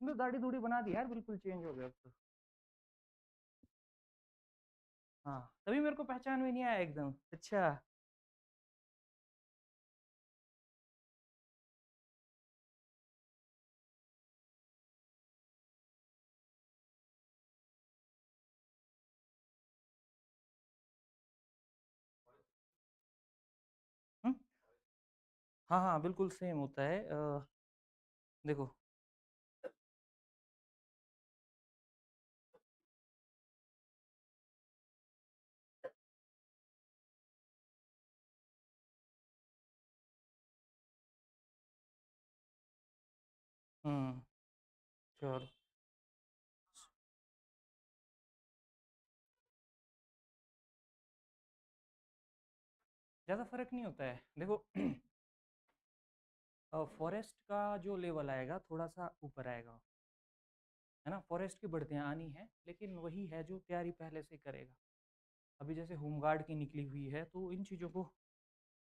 तुमने दाढ़ी दूढ़ी बना दी यार, बिल्कुल चेंज हो गया अब तो। हाँ, तभी मेरे को पहचान में नहीं आया एकदम। अच्छा। हम्म, हाँ हाँ बिल्कुल सेम होता है। देखो। हम्म। चलो। ज़्यादा फर्क नहीं होता है, देखो। फॉरेस्ट का जो लेवल आएगा थोड़ा सा ऊपर आएगा, है ना। फॉरेस्ट की बढ़तियाँ आनी है, लेकिन वही है जो तैयारी पहले से करेगा। अभी जैसे होमगार्ड की निकली हुई है, तो इन चीज़ों को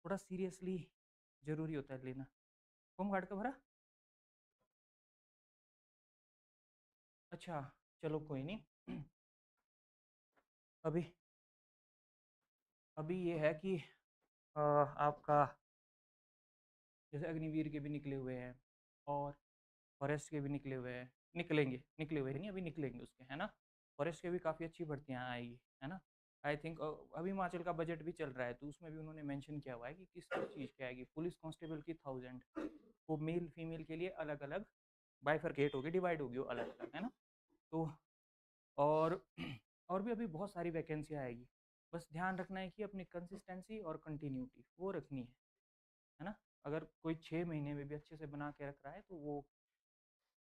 थोड़ा सीरियसली ज़रूरी होता है लेना। होमगार्ड का भरा। अच्छा। चलो कोई नहीं। अभी अभी ये है कि आपका जैसे अग्निवीर के भी निकले हुए हैं, और फॉरेस्ट के भी निकले हुए हैं। निकलेंगे, निकले हुए नहीं, अभी निकलेंगे उसके, है ना। फॉरेस्ट के भी काफ़ी अच्छी भर्तियाँ आएगी, है ना। आई थिंक अभी हिमाचल का बजट भी चल रहा है, तो उसमें भी उन्होंने मेंशन किया हुआ है कि किस किस चीज़ की आएगी। पुलिस कांस्टेबल की 1000, वो मेल फीमेल के लिए अलग अलग बाइफरकेट होगी, डिवाइड होगी, वो अलग अलग, है ना। तो और और भी अभी बहुत सारी वैकेंसी आएगी। बस ध्यान रखना है कि अपनी कंसिस्टेंसी और कंटिन्यूटी वो रखनी है ना। अगर कोई 6 महीने में भी अच्छे से बना के रख रहा है, तो वो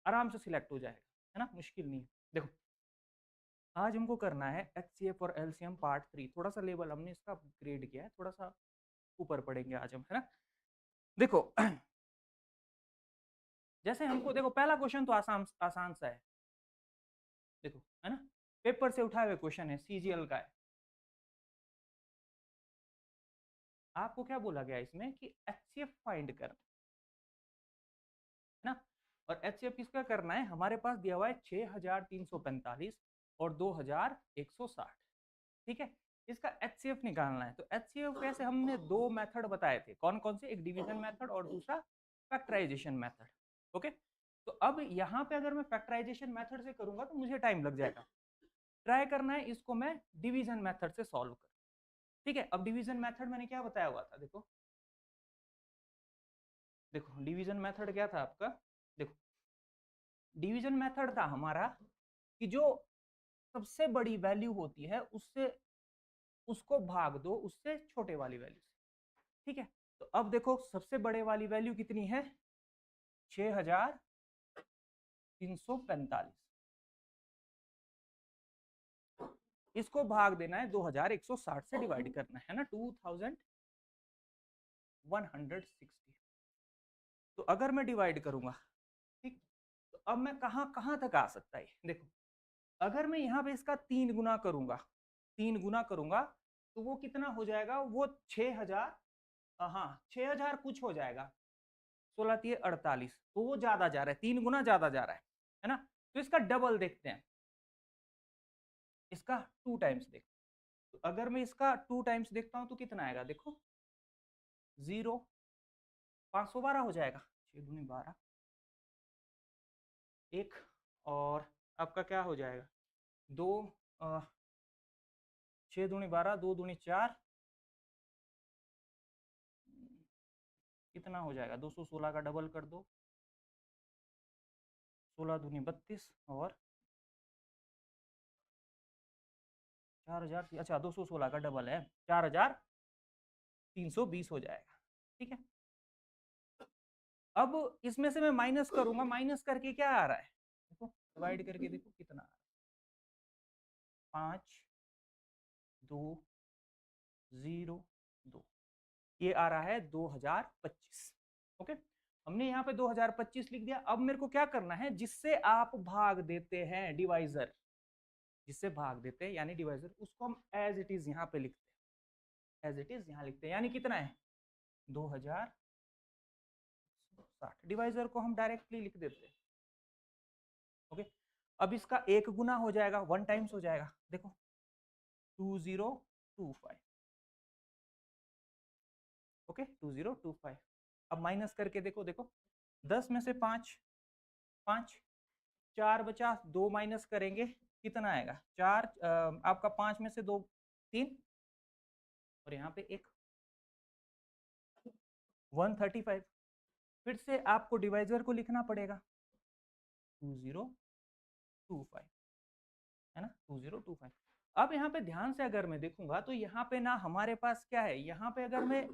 आराम से सिलेक्ट हो जाएगा, है ना। मुश्किल नहीं है। देखो, आज हमको करना है HCF और LCM पार्ट 3। थोड़ा सा लेवल हमने इसका अपग्रेड किया है, थोड़ा सा ऊपर पढ़ेंगे आज हम, है ना। देखो। जैसे हमको, देखो पहला क्वेश्चन तो आसान आसान सा है। देखो, है ना, पेपर से उठाए हुए क्वेश्चन है, CGL का है। आपको क्या बोला गया इसमें कि HCF फाइंड कर, है ना। और HCF किसका करना है, हमारे पास दिया हुआ है 6345 और 2160। ठीक है। इसका HCF निकालना है, तो HCF कैसे, हमने दो मेथड बताए थे, कौन कौन से, एक डिवीजन मेथड और दूसरा फैक्टराइजेशन मेथड। ओके। तो अब यहाँ पे अगर मैं फैक्टराइजेशन मेथड से करूंगा तो मुझे टाइम लग जाएगा। ट्राई करना है इसको मैं डिवीजन मेथड से सॉल्व कर। ठीक है। अब डिवीजन मेथड मैंने क्या बताया हुआ था, देखो। देखो डिवीजन मेथड क्या था आपका। देखो, डिवीजन मेथड था हमारा कि जो सबसे बड़ी वैल्यू होती है उससे, उसको भाग दो उससे छोटे वाली वैल्यू से। ठीक है। तो अब देखो, सबसे बड़े वाली वैल्यू कितनी है, 6345। इसको भाग देना है 2160 से, डिवाइड करना है ना 2160। तो अगर मैं डिवाइड करूंगा, ठीक, तो अब मैं कहां कहां तक आ सकता है, देखो। अगर मैं यहाँ पे इसका 3 गुना करूंगा, 3 गुना करूंगा, तो वो कितना हो जाएगा, वो 6000, हाँ 6000 कुछ हो जाएगा। 16×3 = 48, तो वो ज्यादा जा रहा है, 3 गुना ज्यादा जा रहा है ना। तो इसका डबल देखते हैं, इसका 2 टाइम्स देखते हैं। तो अगर मैं इसका 2 टाइम्स देखता हूं तो कितना आएगा, देखो 0, 512 हो जाएगा। 6×2 = 12, एक, और आपका क्या हो जाएगा, दो, 6×2 = 12, 2×4, कितना हो जाएगा, 216 का डबल कर दो, 16×2 = 32, और 4000, अच्छा 216 का डबल है, 4320 हो जाएगा। ठीक है। अब इसमें से मैं माइनस करूंगा, माइनस करके क्या आ रहा है, देखो डिवाइड करके देखो कितना आ रहा है, 5202, ये आ रहा है 2025। ओके। हमने यहाँ पे 2025 लिख दिया। अब मेरे को क्या करना है, जिससे आप भाग देते हैं डिवाइजर, जिससे भाग देते हैं यानी डिवाइजर, उसको हम एज इट इज यहाँ पे लिखते हैं, एज इट इज यहाँ लिखते हैं, यानी कितना है 2060। डिवाइजर को हम डायरेक्टली लिख देते हैं, ओके, अब इसका 1 गुना हो जाएगा, 1 टाइम्स हो जाएगा, देखो 2025। ओके 2025। अब माइनस करके देखो, देखो 10 में से 5, 5, 4 बचा, 2 माइनस करेंगे कितना आएगा, 4, आपका 5 में से 2, 3, और यहाँ पे 1, 135। फिर से आपको डिवाइजर को लिखना पड़ेगा 2025, है ना, 2025। अब यहाँ पे ध्यान से अगर मैं देखूंगा तो यहाँ पे ना हमारे पास क्या है, यहाँ पे अगर मैं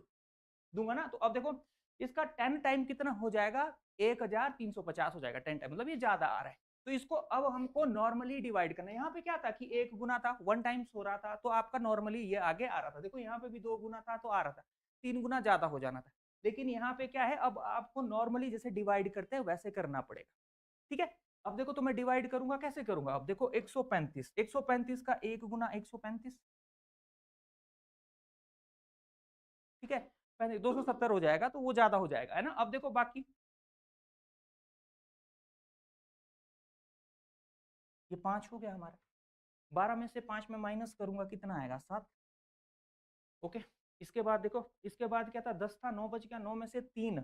दूंगा ना, तो अब देखो इसका 10 टाइम कितना हो जाएगा, 1350 हो जाएगा 10 टाइम, मतलब ये ज्यादा आ रहा है। तो इसको अब हमको नॉर्मली डिवाइड करना है। यहाँ पे क्या था कि 1 गुना था, 1 टाइम्स हो रहा था, तो आपका नॉर्मली ये आगे आ रहा था। देखो यहाँ पे भी 2 गुना था तो आ रहा था, 3 गुना ज्यादा हो जाना था। लेकिन यहाँ पे क्या है, अब आपको नॉर्मली जैसे डिवाइड करते हैं वैसे करना पड़ेगा, ठीक है। अब देखो तो मैं डिवाइड करूंगा, कैसे करूंगा, अब देखो 135, 135 का 1 गुना 135, ठीक है, 270 हो जाएगा, तो वो ज्यादा हो जाएगा, है ना। अब देखो बाकी ये 5 हो गया हमारा, 12 में से 5 में माइनस करूंगा कितना आएगा, 7। ओके, इसके बाद देखो, इसके बाद क्या था, 10 था, 9 बच गया, 9 में से 3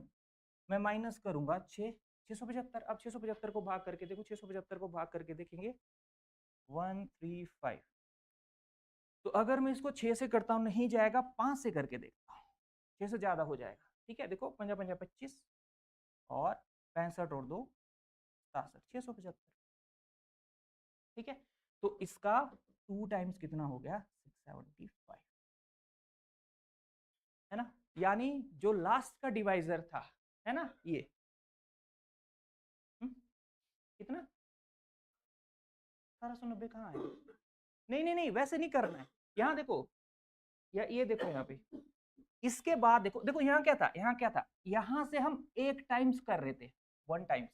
मैं माइनस करूंगा 6, 675। अब 675 को भाग करके देखो, 675 को भाग करके देखेंगे 135। तो अगर मैं इसको 6 से करता हूं नहीं जाएगा, 5 से करके देखता हूँ, 6 से ज्यादा हो जाएगा, ठीक है। देखो 55 55 25 और 65 और 2 67, 675, ठीक है। तो इसका 2 टाइम्स कितना हो गया, 675, है ना। यानी जो लास्ट का डिवाइजर था, है ना, ये कितना 1890 कहाँ है, नहीं नहीं नहीं, वैसे नहीं करना है। यहाँ देखो, या ये देखो यहाँ पे, इसके बाद देखो, देखो यहाँ क्या था, यहाँ क्या था, यहाँ से हम 1 टाइम्स कर रहे थे, 1 टाइम्स,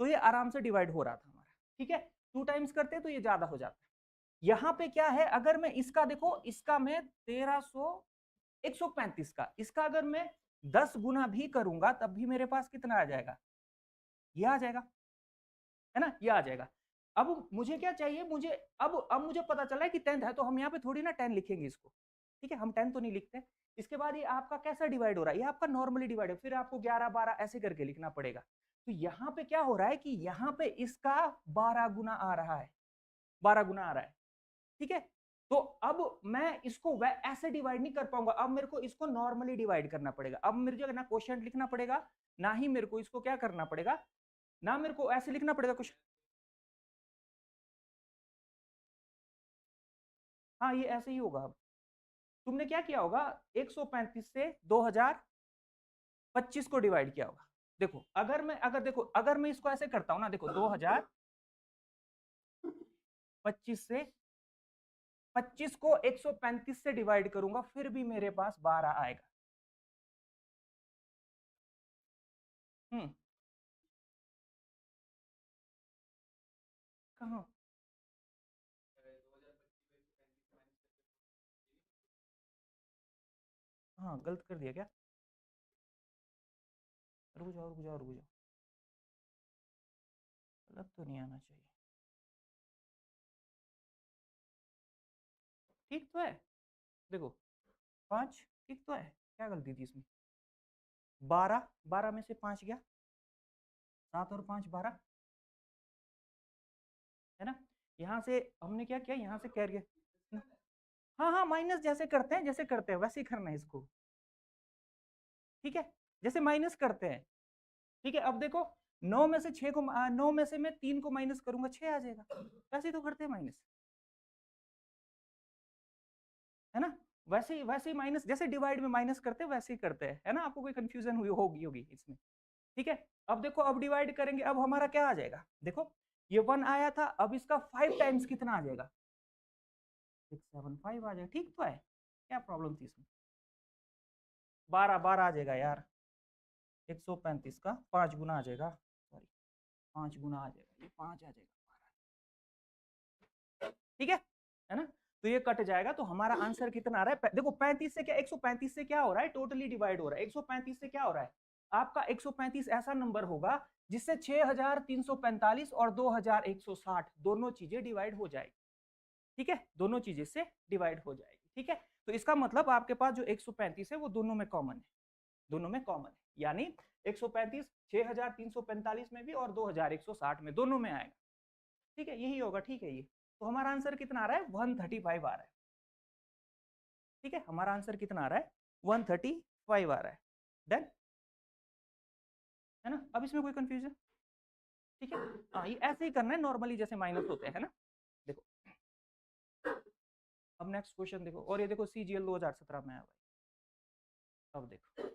तो ये आराम से डिवाइड हो रहा था हमारा, ठीक है। 2 टाइम्स करते तो ये ज्यादा हो जाता। यहाँ पे क्या है, अगर मैं इसका देखो, इसका मैं 1300, 135 का, इसका अगर मैं 10 गुना भी करूंगा तब भी मेरे पास कितना आ जाएगा, ये आ जाएगा, है ना, ये आ जाएगा। अब मुझे क्या चाहिए, मुझे अब मुझे पता चला है कि 10 है, तो हम यहाँ पे थोड़ी ना 10 लिखेंगे इसको, ठीक है, हम 10 तो नहीं लिखते। इसके बाद ये आपका कैसा डिवाइड हो रहा है, ये आपका नॉर्मली डिवाइड है, फिर आपको 11 12 ऐसे करके लिखना पड़ेगा। तो यहाँ पे क्या हो रहा है कि यहाँ पे इसका 12 गुना आ रहा है, 12 गुना आ रहा है, ठीक है। तो अब मैं इसको ऐसे डिवाइड नहीं कर पाऊंगा, अब मेरे को इसको नॉर्मली डिवाइड करना पड़ेगा। अब मुझे ना क्वोशिएंट लिखना पड़ेगा, ना ही मेरे को इसको क्या करना पड़ेगा, ना मेरे को ऐसे लिखना पड़ेगा कुछ, हाँ ये ऐसे ही होगा। अब तुमने क्या किया होगा, 135 से 2025 को डिवाइड किया होगा। देखो अगर मैं, अगर देखो, अगर मैं इसको ऐसे करता हूं ना, देखो 2025 से 25 को 135 से डिवाइड करूंगा, फिर भी मेरे पास 12 आएगा। हम्म, कहाँ, हाँ गलत कर दिया क्या, रुक जाओ रुक जाओ रुक जाओ, गलत तो नहीं आना चाहिए, ठीक तो है। देखो 5 ठीक तो है, क्या गलती थी इसमें, 12, 12 में से 5 गया, 7 और 5 12, है ना। यहाँ से हमने क्या किया, यहाँ से कैर गया, हाँ हाँ माइनस जैसे करते हैं, जैसे करते हैं वैसे ही करना है इसको, ठीक है, जैसे माइनस करते हैं, ठीक है। अब देखो 9 में से 6 को 9 में से मैं 3 को माइनस करूंगा, 6 आ जाएगा, वैसे ही तो करते हैं माइनस, है ना। वैसे ही माइनस, जैसे डिवाइड में माइनस करते हैं वैसे ही करते हैं, है ना। आपको कोई कंफ्यूजन हुई होगी इसमें, ठीक है। अब देखो, अब डिवाइड करेंगे, अब हमारा क्या आ जाएगा, देखो ये 1 आया था, अब इसका 5 टाइम्स कितना आ जाएगा, 675 आ जाएगा, ठीक तो है, क्या प्रॉब्लम थी इसमें, 12 12 आ जाएगा यार, 135 का 5 गुना आ जाएगा, सॉरी 5 गुना आ जाएगा, ये 5 आ जाएगा, ठीक है ना। तो ये कट जाएगा, तो हमारा आंसर कितना आ रहा है, देखो 35 से क्या, 135 से क्या हो रहा है, टोटली डिवाइड हो रहा है, 135 से क्या हो रहा है आपका, 135 ऐसा नंबर होगा जिससे 6345 और 2160 दोनों चीजें डिवाइड हो जाएगी। ठीक है, दोनों चीजें से डिवाइड हो जाएगी। ठीक है, तो इसका मतलब आपके पास जो 135 है वो दोनों में कॉमन है, दोनों में कॉमन है, यानी 135 6345 में भी और 2160 में, दोनों में आएगा। ठीक है, यही होगा। ठीक है, ये तो हमारा आंसर कितना आ रहा है, 135 आ रहा है। ठीक है, हमारा आंसर कितना आ रहा है, 135 आ रहा है। डन है ना, अब इसमें कोई कंफ्यूजन? ठीक है, हाँ, ये ऐसे ही करना है नॉर्मली जैसे माइनस होते हैं ना। देखो अब नेक्स्ट क्वेश्चन देखो, और ये देखो CGL 2017 में आया भाई। अब देखो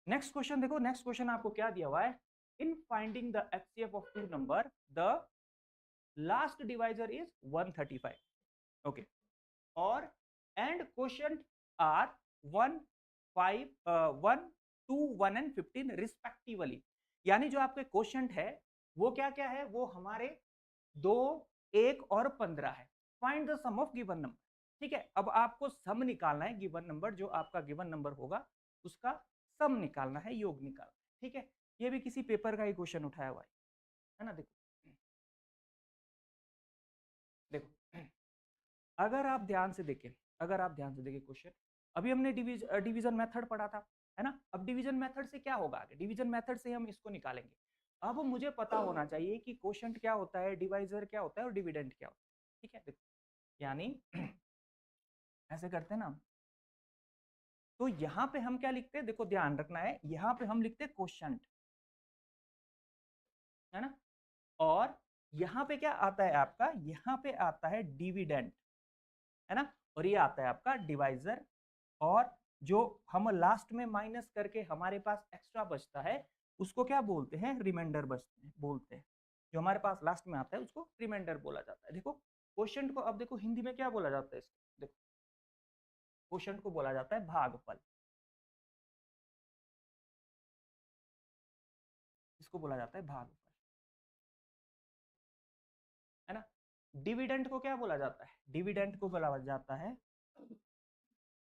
नेक्स्ट क्वेश्चन, देखो नेक्स्ट क्वेश्चन आपको क्या दिया हुआ है, in finding the HCF of two number the last divisor is 135। Okay, और and question are 1 5 1 2 1 and 15 respectively, यानी जो आपके क्वेश्चन है वो क्या क्या है, वो हमारे 2 1 और 15 है। Find the sum of given number. ठीक है, अब आपको सम निकालना है, गिवन नंबर जो आपका गिवन नंबर होगा उसका सम निकालना है, योग निकालना है। ठीक है, ये भी किसी पेपर का ही क्वेश्चन उठाया हुआ है ना। देखो देखो अगर आप ध्यान से देखें, अगर आप ध्यान से देखें क्वेश्चन, अभी हमने डिवीजन मेथड पढ़ा था, है ना। अब डिवीजन मेथड से क्या होगा, आगे डिवीजन मेथड से हम इसको निकालेंगे। अब मुझे पता होना चाहिए कि क्वोशंट क्या होता है, डिवाइजर क्या होता है और डिविडेंड क्या होता है। ठीक है, देखो यानी ऐसे करते हैं ना, तो यहाँ पे हम क्या लिखते हैं, देखो ध्यान रखना है, यहाँ पे हम लिखते हैं क्वोशंट, है ना। और यहाँ पे क्या आता है आपका, यहाँ पे आता है डिविडेंड, है ना। और ये आता है आपका डिवाइजर, और जो हम लास्ट में माइनस करके हमारे पास एक्स्ट्रा बचता है उसको क्या बोलते हैं, रिमाइंडर बोलते हैं। जो हमारे पास लास्ट में आता है उसको रिमाइंडर बोला जाता है। देखो क्वोशंट को अब देखो हिंदी में क्या बोला जाता है इसको, देखो क्वोशंट को बोला जाता है भागफल, इसको बोला जाता है भागफल, है ना। डिविडेंड को क्या बोला जाता है, डिविडेंड को बोला जाता है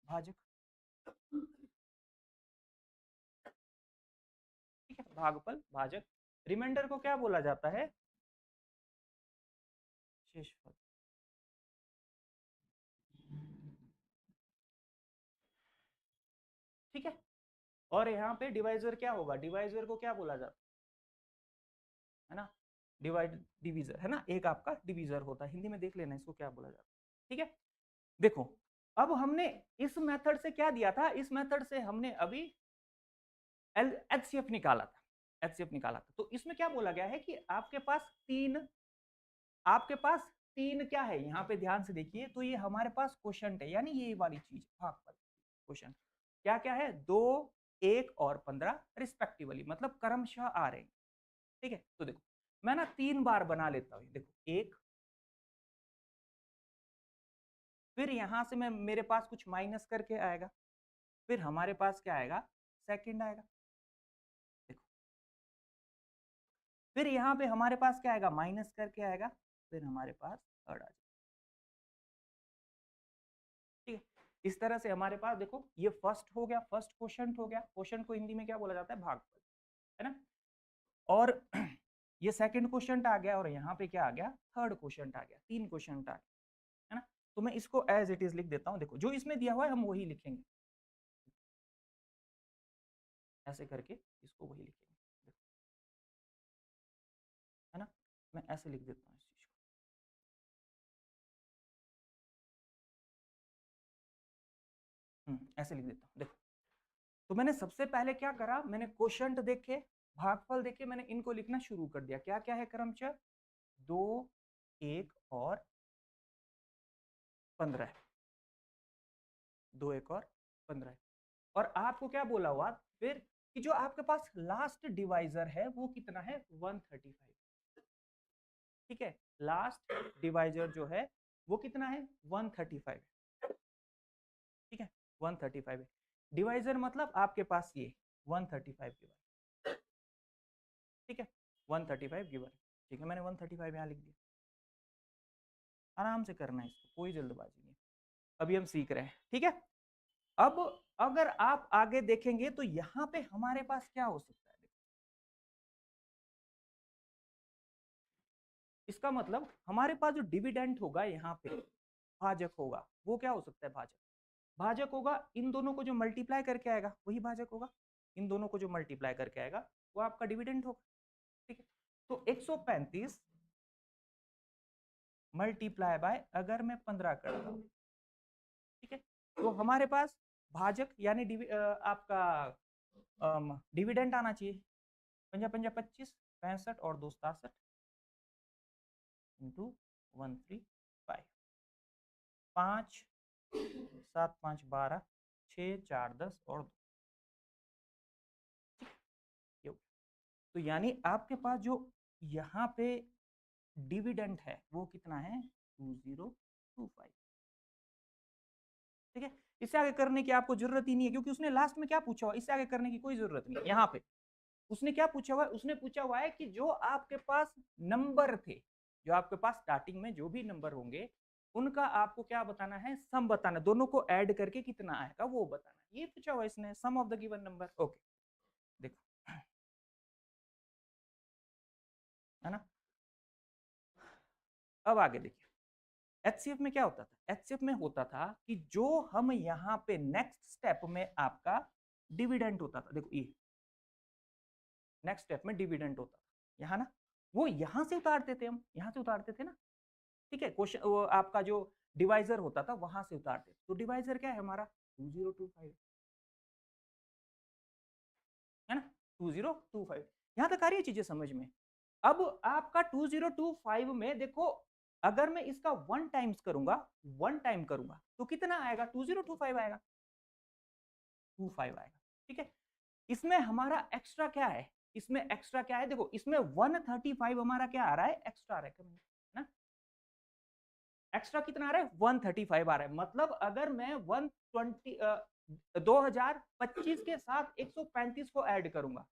भाजक। ठीक है, भागफल भाजक। रिमाइंडर को क्या बोला जाता है, शेषफल। ठीक है, और यहाँ पे डिवाइजर क्या होगा, डिवाइजर को क्या बोला जाता है ना, डिवाइड डिवीजर, है ना, एक आपका डिवीजर होता है। हिंदी में देख लेना इसको क्या बोला जाता है। ठीक है, देखो अब हमने इस मेथड से क्या दिया था, इस मेथड से हमने अभी HCF निकाला था, HCF निकाला था। तो इसमें क्या बोला गया है कि आपके पास तीन, आपके पास तीन क्या है, यहाँ पे ध्यान से देखिए, तो ये हमारे पास क्वोशंट है, यानी ये वाली चीज भागफल क्वोशंट क्या क्या है, 2 1 और 15 रिस्पेक्टिवली, मतलब क्रमशः आ रहे हैं। ठीक है, तो देखो मैं ना 3 बार बना लेता हूँ, देखो एक, फिर यहां से मैं मेरे पास कुछ माइनस करके आएगा, फिर हमारे पास क्या आएगा, सेकंड आएगा। देखो फिर यहाँ पे हमारे पास क्या आएगा, माइनस करके आएगा, फिर हमारे पास थर्ड आ जाएगा। ठीक है, इस तरह से हमारे पास देखो ये फर्स्ट हो गया, फर्स्ट क्वोशंट हो गया, क्वोशंट को हिंदी में क्या बोला जाता है, भागफल, है ना। और ये सेकंड क्वोशंट आ गया, और यहाँ पे क्या आ गया, थर्ड क्वोशंट आ गया, तीन क्वोशंट आ गया, है ना। तो मैं इसको एज इट इज लिख देता हूँ, देखो जो इसमें दिया हुआ है हम वही लिखेंगे, ऐसे करके इसको वही लिखेंगे, है ना। मैं ऐसे लिख देता हूँ इस चीज को, ऐसे लिख देता हूँ। देखो तो मैंने सबसे पहले क्या करा, मैंने क्वोशंट देखे, भागफल देखे, मैंने इनको लिखना शुरू कर दिया। क्या क्या है क्रमशः, 2 1 और 15, 2 1 और 15। और आपको क्या बोला हुआ फिर कि जो आपके पास लास्ट डिवाइजर है वो कितना है, 135। ठीक है, लास्ट डिवाइजर जो है वो कितना है, 135 है। ठीक है, 135 है डिवाइजर, मतलब आपके पास ये 135 गिवन। ठीक है, 135 गिवन। ठीक है, मैंने 135 यहाँ लिख दिया। आराम से करना है इसको, कोई जल्दबाजी नहीं, अभी हम सीख रहे हैं। ठीक है, अब अगर आप आगे देखेंगे तो यहाँ पे हमारे पास क्या हो सकता है, इसका मतलब हमारे पास जो डिविडेंड होगा यहाँ पे भाजक होगा, वो क्या हो सकता है? भाजक। भाजक होगा इन दोनों को जो मल्टीप्लाई करके आएगा वही भाजक होगा, इन दोनों को जो मल्टीप्लाई करके आएगा वो आपका डिविडेंड होगा। ठीक है, तो 135 मल्टीप्लाई बाय अगर मैं 15 करता हूं, ठीक है, तो हमारे पास भाजक यानी आपका डिविडेंड आना चाहिए। पंजा पंजा 25, 65 और 2 67 इंटू 135, 5 7 5 12, 6 4 10 और 2। तो यानी आपके पास जो यहाँ पे डिविडेंड है वो कितना है? 2025। ठीक है, इससे आगे करने की आपको जरूरत ही नहीं है, क्योंकि उसने लास्ट में क्या पूछा हुआ, इससे आगे करने की कोई जरूरत नहीं। यहाँ पे उसने क्या पूछा हुआ है? उसने पूछा हुआ है कि जो आपके पास नंबर थे, जो आपके पास स्टार्टिंग में जो भी नंबर होंगे उनका आपको क्या बताना है? सम बताना, दोनों को ऐड करके कितना आएगा वो बताना, ये पूछा हुआ इसने, sum of the given number. Okay, देखो है ना। अब आगे देखिए, एचसीएफ में क्या होता था? एचसीएफ में होता था कि जो हम यहाँ पे नेक्स्ट स्टेप में आपका डिविडेंड होता था, देखो ये नेक्स्ट स्टेप में डिविडेंड होता था यहाँ ना, वो यहाँ से उतारते थे, हम यहाँ से उतारते थे ना। ठीक है, क्वेश्चन आपका जो डिवाइजर होता था वहां से उतारते थे, तो डिवाइजर क्या है हमारा? 2025 है ना, 2025। यहाँ तक आ रही है चीजें समझ में? अब आपका 2025 में देखो, अगर मैं इसका 1 टाइम्स करूंगा, 1 टाइम करूंगा तो कितना आएगा? 2025 आएगा, 25 आएगा। ठीक है, इसमें हमारा एक्स्ट्रा क्या है? इसमें एक्स्ट्रा क्या है? देखो इसमें 135 हमारा क्या आ रहा है? एक्स्ट्रा आ रहा है ना। एक्स्ट्रा कितना आ रहा है? 135 आ रहा है। मतलब अगर मैं 2025 के साथ 135 को ऐड करूंगा,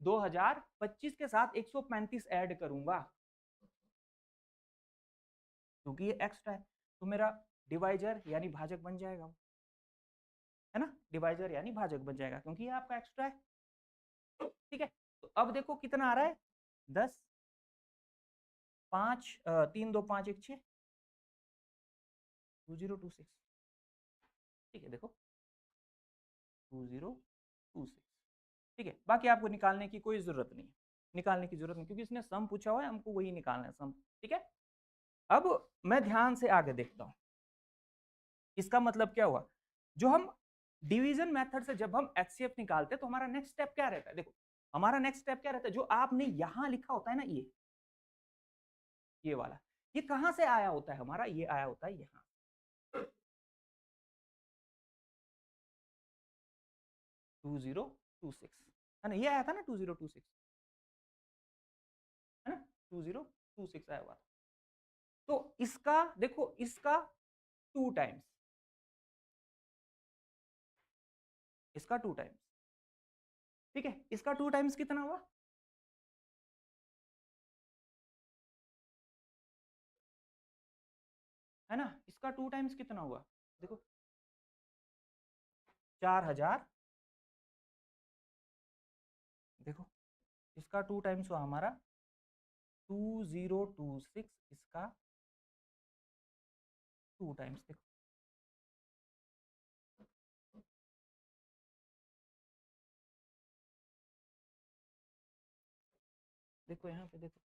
2025 के साथ 135 ऐड करूंगा, क्योंकि ये एक्स्ट्रा है, तो मेरा डिवाइजर यानी भाजक बन जाएगा, है ना। डिवाइजर यानी भाजक बन जाएगा क्योंकि ये आपका एक्स्ट्रा है। ठीक है, तो अब देखो कितना आ रहा है? 10, 5 3 2 5 1 6, 2026। ठीक है, देखो 2026। ठीक है, बाकी आपको निकालने की कोई जरूरत नहीं है, निकालने की जरूरत नहीं, क्योंकि इसने सम पूछा हुआ है, हमको वही निकालना है, सम। ठीक है, अब मैं ध्यान से आगे देखता हूं, इसका मतलब क्या हुआ? जो हम डिवीजन मेथड से जब हम एचसीएफ निकालते हैं तो हमारा नेक्स्ट स्टेप क्या रहता है? देखो हमारा नेक्स्ट स्टेप क्या रहता है? जो आपने यहां लिखा होता है ना, ये वाला, ये कहां से आया होता है हमारा? ये आया होता है यहां, 2026, है ना, ये आया था ना 2026, है ना, 2026 आया हुआ था। तो इसका देखो, इसका 2 टाइम्स, इसका 2 टाइम्स। ठीक है, इसका 2 टाइम्स कितना हुआ? है ना, इसका 2 टाइम्स कितना हुआ? देखो 4000। देखो इसका 2 टाइम्स हुआ हमारा 2026, इसका 2 टाइम्स। देखो देखो यहाँ पे देखो,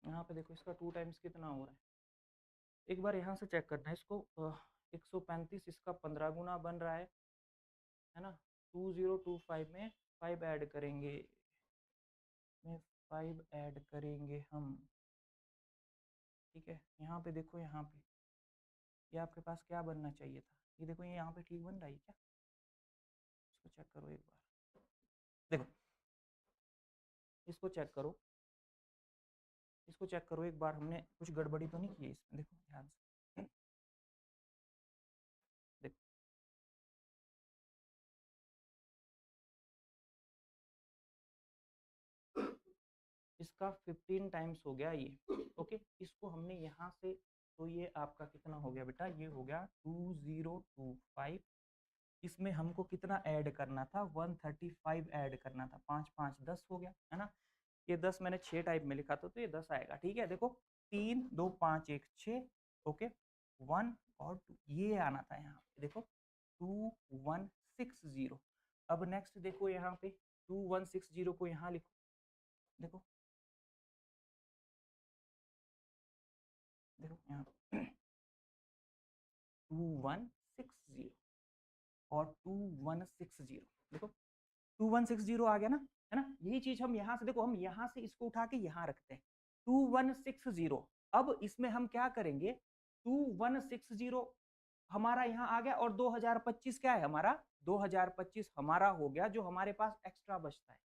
यहाँ पे देखो इसका 2 टाइम्स कितना हो रहा है? एक बार यहाँ से चेक करना है इसको। 135 इसका 15 गुना बन रहा है ना। 2025 में 5 ऐड करेंगे, में 5 ऐड करेंगे हम। ठीक है, यहाँ पे देखो, यहाँ पे ये आपके पास क्या बनना चाहिए था? ये देखो, ये यहाँ पे ठीक बन रहा है क्या? इसको चेक करो एक बार, देखो इसको चेक करो, इसको चेक करो एक बार, हमने कुछ गड़बड़ी तो नहीं की है इसमें? देखो ध्यान से देखो, इसका 15 टाइम्स हो गया ये। ओके, इसको हमने यहाँ से, तो ये आपका कितना हो गया बेटा? ये हो गया 2025। इसमें हमको कितना ऐड करना था, 135 ऐड करना था, 5 5 10 हो गया, है ना। ये 10 मैंने 6 टाइप में लिखा था तो ये 10 आएगा, ठीक है। देखो 3 2 5 1 6, ओके, 1 और 2 ये आना था यहाँ पे, देखो 2160। अब नेक्स्ट देखो यहाँ पे 2160 को यहाँ लिखो, देखो देखो यहाँ पे 2160 और 2160, देखो 2160 आ गया ना, है ना। यही चीज हम यहाँ से, देखो हम यहाँ से इसको उठा के यहाँ रखते हैं 2160। अब इसमें हम क्या करेंगे, 2160 हमारा यहाँ आ गया और 2025 क्या है हमारा, 2025 हमारा हो गया जो हमारे पास एक्स्ट्रा बचता है।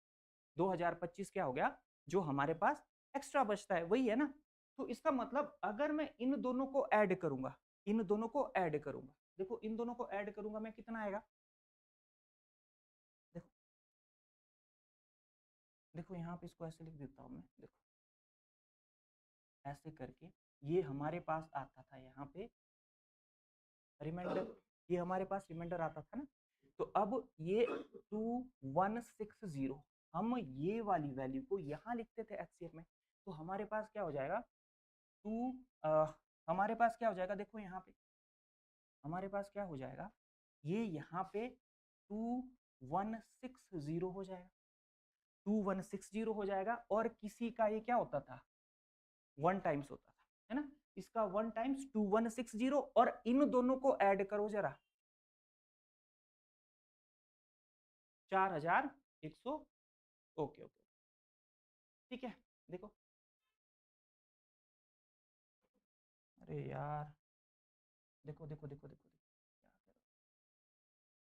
2025 क्या हो गया, जो हमारे पास एक्स्ट्रा बचता है वही है ना। तो इसका मतलब अगर मैं इन दोनों को ऐड करूंगा, इन दोनों को ऐड करूंगा, देखो इन दोनों को ऐड करूंगा मैं, कितना आएगा, देखो देखो यहाँ पे इसको ऐसे लिख देता हूँ मैं, देखो ऐसे करके ये हमारे पास आता था यहाँ पे रिमाइंडर, ये हमारे पास रिमाइंडर आता था ना। तो अब ये 2160 हम ये वाली वैल्यू को यहाँ लिखते थे एचसीएफ में, तो हमारे पास क्या हो जाएगा, टू हमारे पास क्या हो जाएगा, देखो यहाँ पे हमारे पास क्या हो जाएगा, ये यहाँ पे 2160 हो जाएगा, 2160 हो जाएगा। और किसी का ये क्या होता था, 1 टाइम्स होता था, है ना। इसका 1 टाइम्स 2160 और इन दोनों को ऐड करो जरा, 4100, ओके ओके, ठीक है। देखो अरे यार, देखो देखो देखो देखो, क्या करो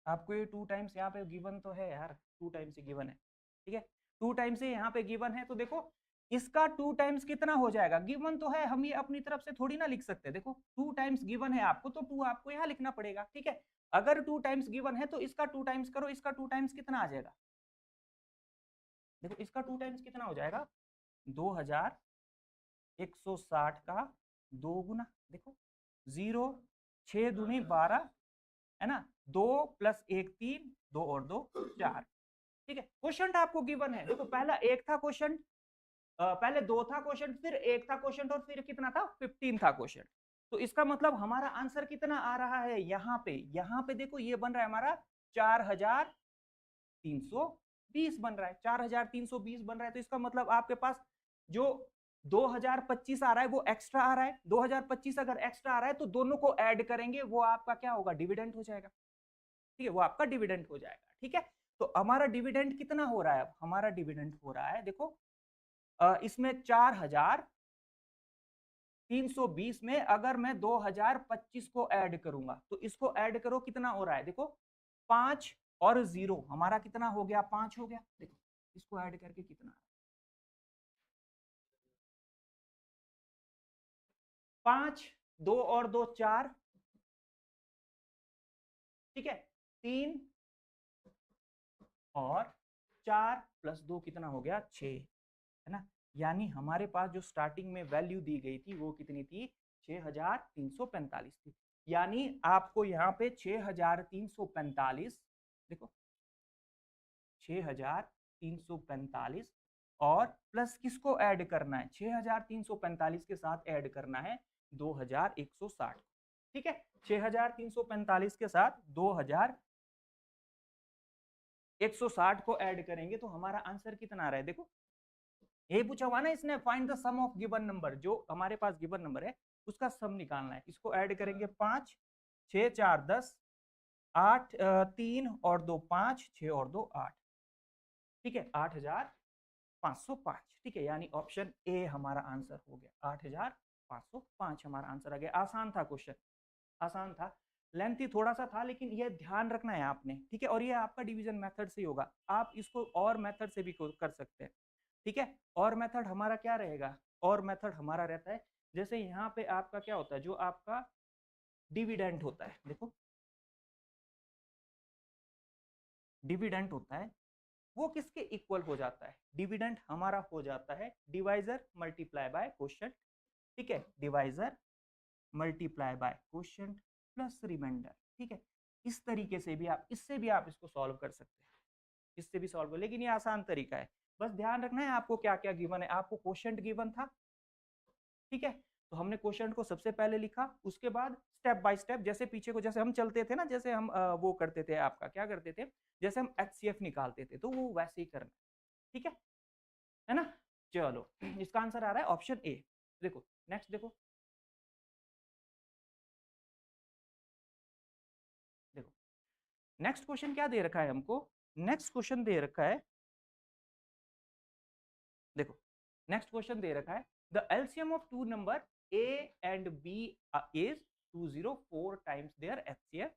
आपको, ये 2 टाइम्स यहाँ पे गिवन तो है यार, 2 टाइम्स ही गिवन है, ठीक है, 2 टाइम्स ही यहाँ पे गिवन है। तो देखो इसका 2 टाइम्स कितना हो जाएगा, गिवन तो है, हम ये अपनी तरफ से थोड़ी ना लिख सकते। देखो 2 टाइम्स गिवन है आपको तो 2 आपको यहाँ लिखना पड़ेगा, ठीक है। अगर 2 टाइम्स गिवन है तो इसका 2 टाइम्स करो, इसका 2 टाइम्स कितना आ जाएगा, देखो इसका 2 टाइम्स कितना हो जाएगा, 2160 का 2 गुना, देखो 0 6 दूनी 12, है ना, 2 प्लस 1 3, 2 और 2 4, ठीक है। क्वेश्चन आपको गिवन है, देखो पहला एक था क्वेश्चन, पहले 2 था क्वेश्चन, फिर 1 था क्वेश्चन और फिर कितना था, 15 था क्वेश्चन। तो इसका मतलब हमारा आंसर कितना आ रहा है यहाँ पे, यहाँ पे देखो ये बन रहा है हमारा 4320 बन रहा है, 4320 बन रहा है। तो इसका मतलब आपके पास जो 2025 आ रहा है वो एक्स्ट्रा आ रहा है, 2025 अगर एक्स्ट्रा आ रहा है तो दोनों को ऐड करेंगे, वो आपका क्या होगा, डिविडेंड हो जाएगा, ठीक है, वो आपका डिविडेंड हो जाएगा, ठीक है। तो हमारा डिविडेंड कितना हो रहा है, अब हमारा डिविडेंड हो रहा है, देखो इसमें 4320 में अगर मैं 2025 को ऐड करूंगा तो इसको ऐड करो, कितना हो रहा है, देखो 5 और 0 हमारा कितना हो गया, 5 हो गया। देखो इसको ऐड करके कितना, 5 2 और 2 4, ठीक है, 3 और 4 प्लस 2 कितना हो गया, 6, है ना। यानी हमारे पास जो स्टार्टिंग में वैल्यू दी गई थी वो कितनी थी, 6345 थी। यानी आपको यहाँ पे 6345, देखो 6345 और प्लस किसको ऐड करना है, 6345 के साथ ऐड करना है 2160, ठीक है। 6345 के साथ 2160 को ऐड करेंगे तो हमारा आंसर कितना आ रहा है, देखो यही पूछा हुआ ना इसने, find the sum of given number, जो हमारे पास गिवन नंबर है उसका सम निकालना है। इसको ऐड करेंगे 5 6 4 10, 8 3 और 2 5, 6 और 2 8, ठीक है, 8505, ठीक है। यानी ऑप्शन ए हमारा आंसर हो गया, 8505 हमारा आंसर आ गया। आसान था क्वेश्चन, आसान था, लेंथी थोड़ा सा था, लेकिन ये ध्यान रखना है आपने, ठीक है। और ये आपका डिवीजन मेथड से ही होगा, आप इसको और मेथड से भी कर सकते हैं, ठीक है। और मेथड हमारा क्या रहेगा, और मेथड हमारा रहता है, जैसे यहाँ पे आपका क्या होता है, जो आपका डिविडेंट होता है, देखो डिविडेंट होता है वो किसके इक्वल हो जाता है, डिविडेंट हमारा हो जाता है डिवाइजर मल्टीप्लाई बाय क्वोशिएंट, ठीक है, divisor multiply by quotient plus reminder, ठीक है। इस तरीके से भी आप, इससे भी आप इसको सॉल्व कर सकते हैं, इससे भी सॉल्व, लेकिन ये आसान तरीका है। बस ध्यान रखना है आपको क्या क्या गिवन है। आपको क्वोशंट गिवन था, ठीक है, तो हमने क्वोशंट को सबसे पहले लिखा, उसके बाद स्टेप बाय स्टेप जैसे पीछे को जैसे हम चलते थे ना, जैसे हम वो करते थे, आपका क्या करते थे, जैसे हम एचसीएफ निकालते थे, तो वो वैसे ही करना, ठीक है ना। चलो इसका आंसर आ रहा है ऑप्शन ए। देखो नेक्स्ट, देखो देखो नेक्स्ट क्वेश्चन क्या दे रखा है हमको। नेक्स्ट क्वेश्चन दे रखा है, देखो नेक्स्ट क्वेश्चन दे रखा है, the LCM of two number A and B is 204 times their HCF,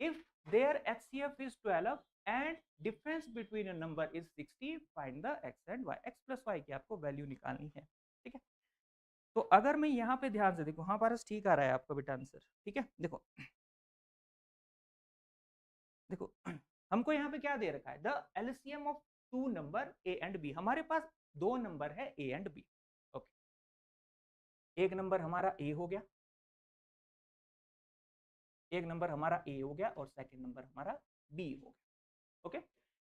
if their HCF is 12 and difference between a number is 60, find the X and Y. X plus Y की आपको value निकालनी है, ठीक है। तो अगर मैं यहाँ पे ध्यान से देखो, हाँ पारस ठीक आ रहा है आपका बेटा आंसर, ठीक है। देखो देखो हमको यहाँ पे क्या दे रखा है, the LCM of two number A and B. हमारे पास दो नंबर है ए एंड बी, ओके। एक नंबर हमारा ए हो गया, एक नंबर हमारा ए हो गया, और सेकंड नंबर हमारा बी हो गया, ओके।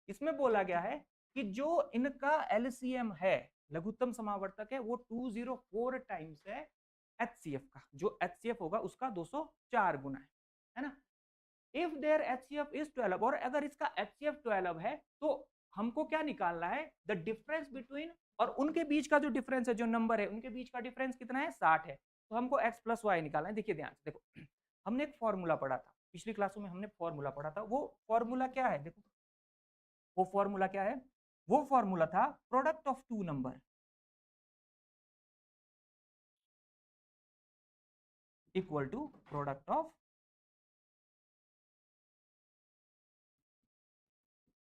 इसमें बोला गया है कि जो इनका एलसीएम है, लघुत्तम समावर्तक है, वो 204 टाइम्स है एचसीएफ का। जो एचसीएफ होगा उसका 204 गुना है ना। इफ देयर एचसीएफ इज 12, और अगर इसका एचसीएफ 12 है, तो हमको क्या निकालना है, द डिफरेंस बिटवीन, और उनके बीच का जो डिफरेंस है, जो नंबर है उनके बीच का डिफरेंस कितना है, 60 है। तो हमको एक्स प्लस वाई निकालना है। देखिए ध्यान से देखो, हमने एक फॉर्मूला पढ़ा था पिछली क्लासों में, हमने फॉर्मूला पढ़ा था। वो फॉर्मूला क्या है, देखो वो फॉर्मूला क्या है, वो फॉर्मूला था product of two number equal to product of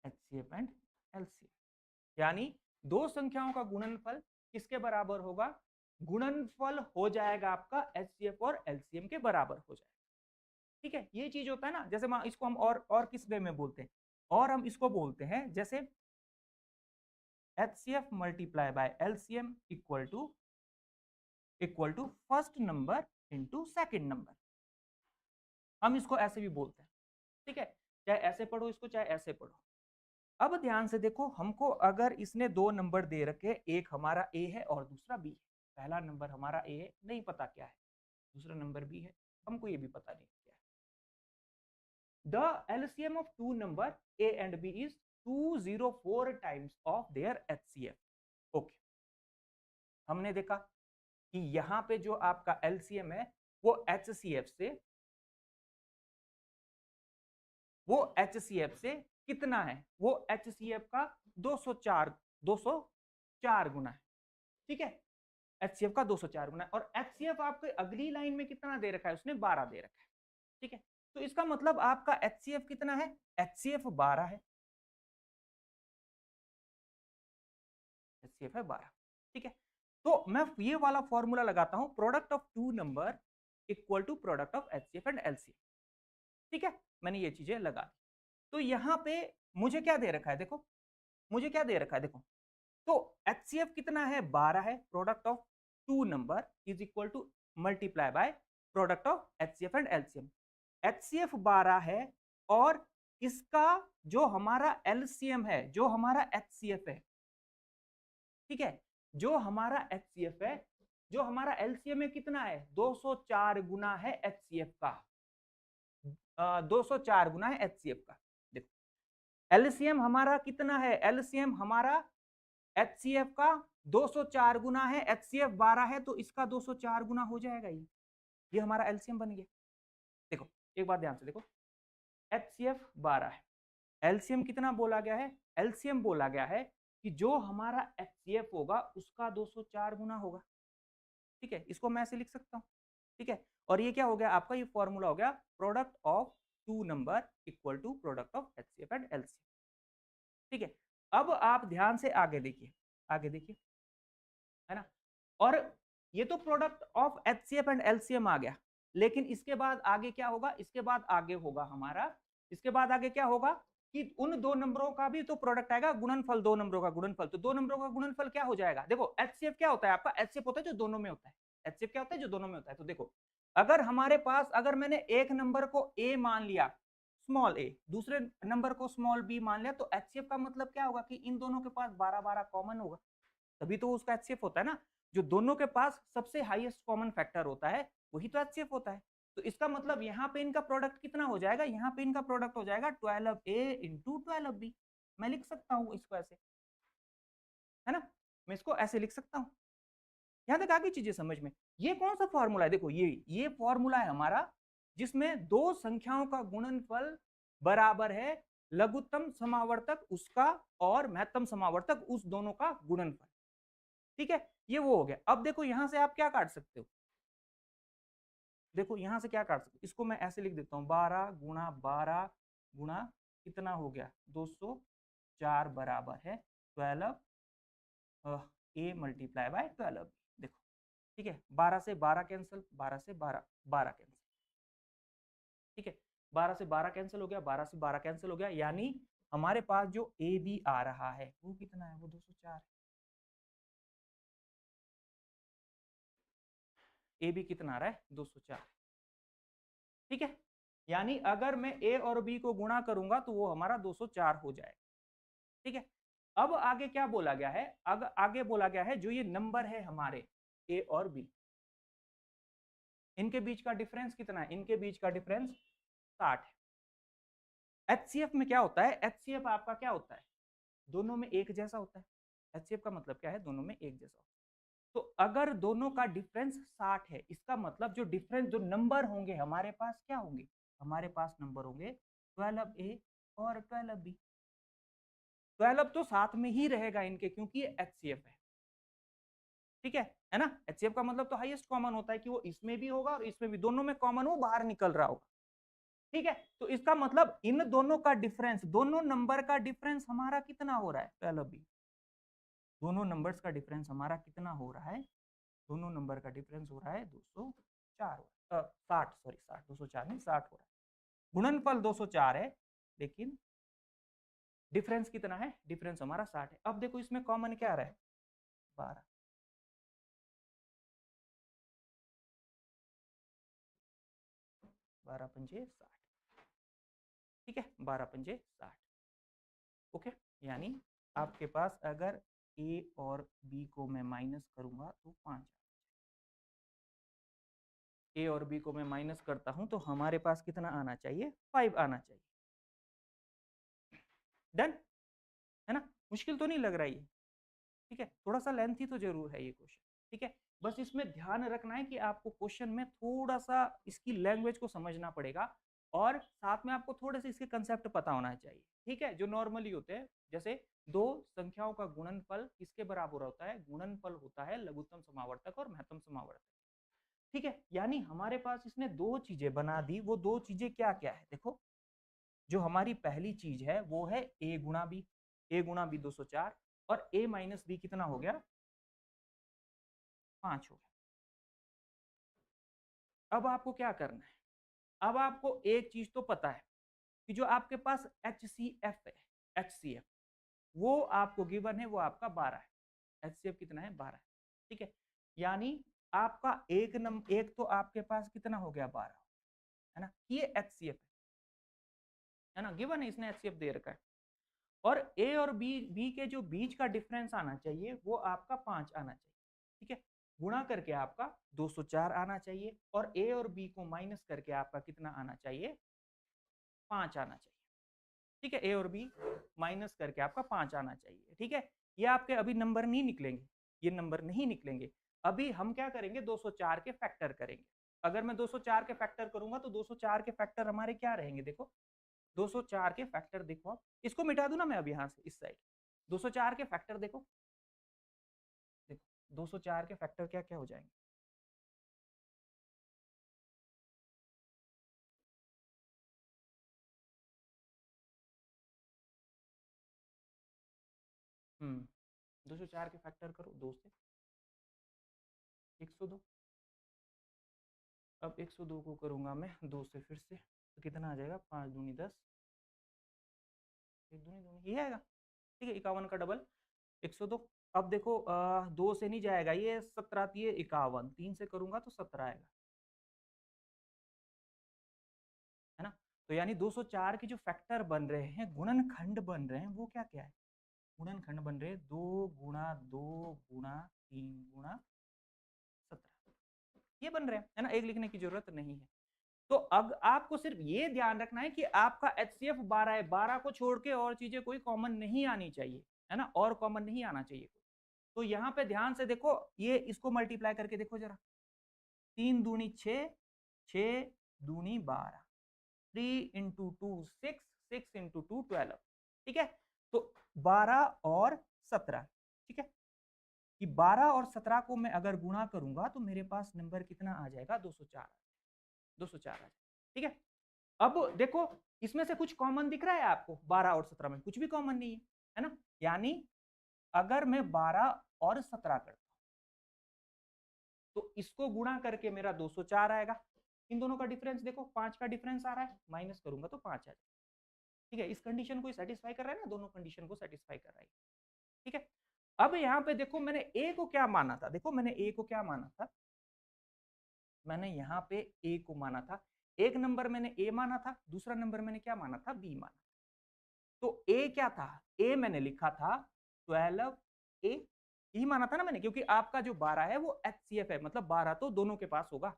HCF and LCM. यानी दो संख्याओं का गुणनफल किसके बराबर होगा, गुणनफल हो जाएगा आपका एचसीएफ और एलसीएम के बराबर हो जाएगा, ठीक है। ये चीज होता है ना, जैसे इसको हम और किस वे में बोलते हैं, और हम इसको बोलते हैं जैसे HCF multiply by LCM equal to first number into second number. हम इसको ऐसे भी बोलते हैं, ठीक है। चाहे ऐसे पढ़ो इसको, चाहे ऐसे पढ़ो। अब ध्यान से देखो, हमको अगर इसने दो नंबर दे रखे, एक हमारा ए है और दूसरा बी है। पहला नंबर हमारा ए है, नहीं पता क्या है, दूसरा नंबर बी है, हमको ये भी पता नहीं क्या है। The LCM of two number A and B is 204 times of their HCF, okay. हमने देखा कि यहां पे जो आपका एलसीएम है वो एचसीएफ से, वो एचसीएफ से कितना है, वो एचसीएफ का 204 गुना है, ठीक है। एचसीएफ का 204 गुना है, और एचसीएफ आपको अगली लाइन में कितना दे रखा है, उसने 12 दे रखा है, ठीक है। तो इसका मतलब आपका एचसीएफ कितना है, एचसीएफ 12 है, एचसीएफ है 12, ठीक है। तो मैं ये वाला फॉर्मूला लगाता हूं, product of two number equal to product of HCF and LCF, ठीक है। मैंने ये चीजें लगा दी। तो यहां पे मुझे क्या दे रखा है, देखो मुझे क्या दे रखा है, देखो तो एचसीएफ कितना है, 12 है, product of two number is equal to multiply by product of HCF and LCM. HCF 12 है, और इसका जो हमारा एलसीएम है, जो हमारा एचसीएफ है, ठीक है, जो हमारा एचसीएफ है, जो हमारा एलसीएम है कितना है, 204 गुना है एचसीएफ का, 204 गुना है एचसीएफ का। देखो एलसीएम हमारा कितना है, एलसीएम हमारा एचसीएफ का 204 गुना है, एचसीएफ 12 है, तो इसका 204 गुना हो जाएगा। ये हमारा एलसीएम बन गया। देखो एक बात ध्यान से देखो, एचसीएफ 12 है, एलसीएम कितना बोला गया है, एलसीएम बोला गया है कि जो हमारा एचसीएफ होगा उसका 204 गुना होगा, ठीक है। इसको मैं ऐसे लिख सकता हूं, ठीक है। और ये क्या हो गया आपका, ये फॉर्मूला हो गया product of two number equal to product of HCF and LCM, ठीक है। अब आप ध्यान से आगे देखिए, आगे देखिए, है ना। और ये तो product of HCF and LCM आ गया, लेकिन इसके बाद आगे क्या होगा, इसके बाद आगे होगा हमारा, इसके बाद आगे क्या होगा कि उन दो नंबरों का भी तो प्रोडक्ट आएगा, गुणनफल, दो नंबरों का गुणनफल। तो दो नंबरों का गुणनफल क्या हो जाएगा, देखो एचसीएफ क्या होता है आपका, एचसीएफ होता है जो दोनों में होता है, एचसीएफ क्या होता है जो दोनों में होता है। तो देखो अगर हमारे पास, अगर मैंने एक नंबर को ए मान लिया, स्मॉल ए, दूसरे नंबर को स्मॉल बी मान लिया, तो एचसीएफ का मतलब क्या होगा कि इन दोनों के पास 12-12 कॉमन होगा, तभी तो उसका एचसीएफ होता है ना। जो दोनों के पास सबसे हाईएस्ट कॉमन फैक्टर होता है वही तो एचसीएफ होता है। तो इसका मतलब यहाँ पे इनका प्रोडक्ट कितना हो जाएगा, यहाँ पे इनका प्रोडक्ट हो जाएगा 12A इंटू 12B। मैं लिख सकता हूँ इसको ऐसे, है ना, मैं इसको ऐसे लिख सकता हूँ। यहां तक आगे चीजें समझ में। ये कौन सा फॉर्मूला है, देखो ये फॉर्मूला है हमारा जिसमें दो संख्याओं का गुणनफल बराबर है लघुत्तम समावर्तक उसका और महत्तम समावर्तक उस दोनों का गुणनफल। ठीक है, ये वो हो गया। अब देखो यहां से आप क्या काट सकते हो, देखो यहां से क्या काट सकते हो, इसको मैं ऐसे लिख देता हूं 12 गुणा 12 गुणा कितना हो गया 204 बराबर है 12 ए मल्टीप्लाई बाय 12। देखो ठीक है, 12 से 12 कैंसिल, 12 से 12 12 कैंसिल, ठीक है, 12 से 12 कैंसिल हो गया, 12 से 12 कैंसिल हो गया, यानी हमारे पास जो ए बी आ रहा है वो कितना है, वो 204 है। ए बी कितना आ रहा है 204, ठीक है, यानी अगर मैं ए और बी को गुणा करूंगा तो वो हमारा 204 हो जाएगा। ठीक है, अब आगे क्या बोला गया है, आगे बोला गया है जो ये नंबर है हमारे ए और बी, इनके बीच का डिफरेंस कितना है, इनके बीच का डिफरेंस 60 है। एचसीएफ में क्या होता है, एचसीएफ आपका क्या होता है, दोनों में एक जैसा होता है। एचसीएफ का मतलब क्या है, दोनों में एक जैसा होता है। तो अगर दोनों का डिफरेंस 60 है, इसका मतलब जो डिफरेंस जो नंबर होंगे हमारे पास क्या होंगे, हमारे पास नंबर होंगे 12A और 12B। 12 तो साथ में ही रहेगा इनके क्योंकि ये एचसीएफ है, ठीक है ना। एचसीएफ का मतलब तो हाईएस्ट कॉमन होता है कि वो इसमें भी होगा और इसमें भी, दोनों में कॉमन वो बाहर निकल रहा होगा, ठीक है। तो इसका मतलब इन दोनों का डिफरेंस, दोनों नंबर का डिफरेंस हमारा कितना हो रहा है 12B, दोनों नंबर्स का डिफरेंस हमारा कितना हो रहा है, दोनों नंबर का डिफरेंस हो रहा है 204, 60, सॉरी 60, 204 नहीं 60 हो रहा है। गुणनफल 204 है लेकिन डिफरेंस कितना है, डिफरेंस हमारा 60 है। अब देखो इसमें कॉमन क्या आ रहा है 12, 12 पंजे 60, ठीक है, 12 पंजे 60, ओके। यानी आपके पास अगर ए और बी को मैं माइनस करूंगा तो 5, ए और बी को मैं माइनस करता हूं तो हमारे पास कितना आना चाहिए, 5 आना चाहिए। डन, है ना, मुश्किल तो नहीं लग रहा है, ठीक है, थोड़ा सा लेंथी तो जरूर है ये क्वेश्चन, ठीक है। बस इसमें ध्यान रखना है कि आपको क्वेश्चन में थोड़ा सा इसकी लैंग्वेज को समझना पड़ेगा और साथ में आपको थोड़े से इसके कंसेप्ट पता होना चाहिए, ठीक है, जो नॉर्मली होते हैं। जैसे दो संख्याओं का गुणनफल किसके बराबर होता है, गुणनफल होता है लघुत्तम समावर्तक और महत्तम समावर्तक, ठीक है। यानी हमारे पास इसने दो चीजें बना दी, वो दो चीजें क्या क्या है, देखो जो हमारी पहली चीज है वो है ए गुणा बी, ए गुणा बी 204 और ए माइनस बी कितना हो गया 5 हो गया। अब आपको क्या करना है, अब आपको एक चीज तो पता है कि जो आपके पास एच सी एफ है, एच सी एफ वो आपको गिवन है, वो आपका 12 है, एच सी एफ कितना है 12 है, ठीक है। यानी आपका एक तो आपके पास कितना हो गया 12, है ना, ये एच सी एफ है ना, गिवन है, इसने एच सी एफ दे रखा है। और ए और बी के जो बीच का डिफरेंस आना चाहिए वो आपका 5 आना चाहिए, ठीक है। गुणा करके आपका 204 आना चाहिए और ए और बी को माइनस करके आपका कितना आना चाहिए 5 आना चाहिए, ठीक है, ए और बी माइनस करके आपका 5 आना चाहिए, ठीक है। ये आपके अभी नंबर नहीं निकलेंगे, ये नंबर नहीं निकलेंगे। अभी हम क्या करेंगे 204 के फैक्टर करेंगे। अगर मैं 204 के फैक्टर करूंगा तो 204 के फैक्टर हमारे क्या रहेंगे, देखो 204 के फैक्टर देखो, आप इसको मिटा दूं ना मैं अब यहां से इस साइड, 204 के फैक्टर देखो, देखो 204 के फैक्टर क्या क्या हो जाएंगे, 204 के फैक्टर करो 2 से 102, अब 102 को करूंगा मैं 2 से फिर से तो कितना आ जाएगा 5 दूनी 10, एक दूनी दूनी ये आएगा, ठीक है, 51 का डबल 102। अब देखो 2 से नहीं जाएगा ये, 17 ये 51, 3 से करूंगा तो 17 आएगा, है ना। तो यानी 204 के जो फैक्टर बन रहे हैं, गुणनखंड बन रहे हैं, वो क्या क्या है? गुणनखंड बन रहे हैं 2 गुणा 2 गुणा 3 गुणा 17, ये बन रहे हैं, है ना? एक लिखने की जरूरत नहीं है। तो अब आपको सिर्फ ये ध्यान रखना है कि आपका HCF 12 है, 12 को छोड़ के और चीजें कोई कॉमन नहीं आनी चाहिए, है ना? और कॉमन नहीं आना चाहिए। तो यहाँ पे ध्यान से देखो, ये इसको मल्टीप्लाई करके देखो जरा, 3 दूनी 6, 6 दूनी 12, 3 इंटू 2 6, 6 इंटू 2 12, ठीक है? तो 12 और 17, ठीक है? कि 12 और 17 को मैं अगर गुणा करूंगा तो मेरे पास नंबर कितना आ जाएगा? 204, 204 आ जाएगा, ठीक है? अब देखो, इसमें से कुछ कॉमन दिख रहा है आपको? 12 और 17 में कुछ भी कॉमन नहीं है ना? यानी अगर मैं 12 और 17 करता हूं तो इसको गुणा करके मेरा 204 आएगा। इन दोनों का डिफरेंस देखो, 5 का डिफरेंस आ रहा है, माइनस करूंगा तो 5 आ जाएगा, ठीक है? इस कंडीशन को सेटिस्फाई कर रहा है ना, दोनों कंडीशन को सेटिस्फाई कर रहा है, ठीक है? अब यहाँ पे देखो, मैंने ए को क्या माना था? देखो मैंने ए को क्या माना था, मैंने यहाँ पे ए को माना था, एक नंबर मैंने ए माना था, दूसरा नंबर मैंने क्या माना था? बी माना। तो ए क्या था? ए मैंने लिखा था 12 ए, यही माना था ना मैंने, क्योंकि आपका जो 12 है वो HCF है, मतलब 12 तो दोनों के पास होगा,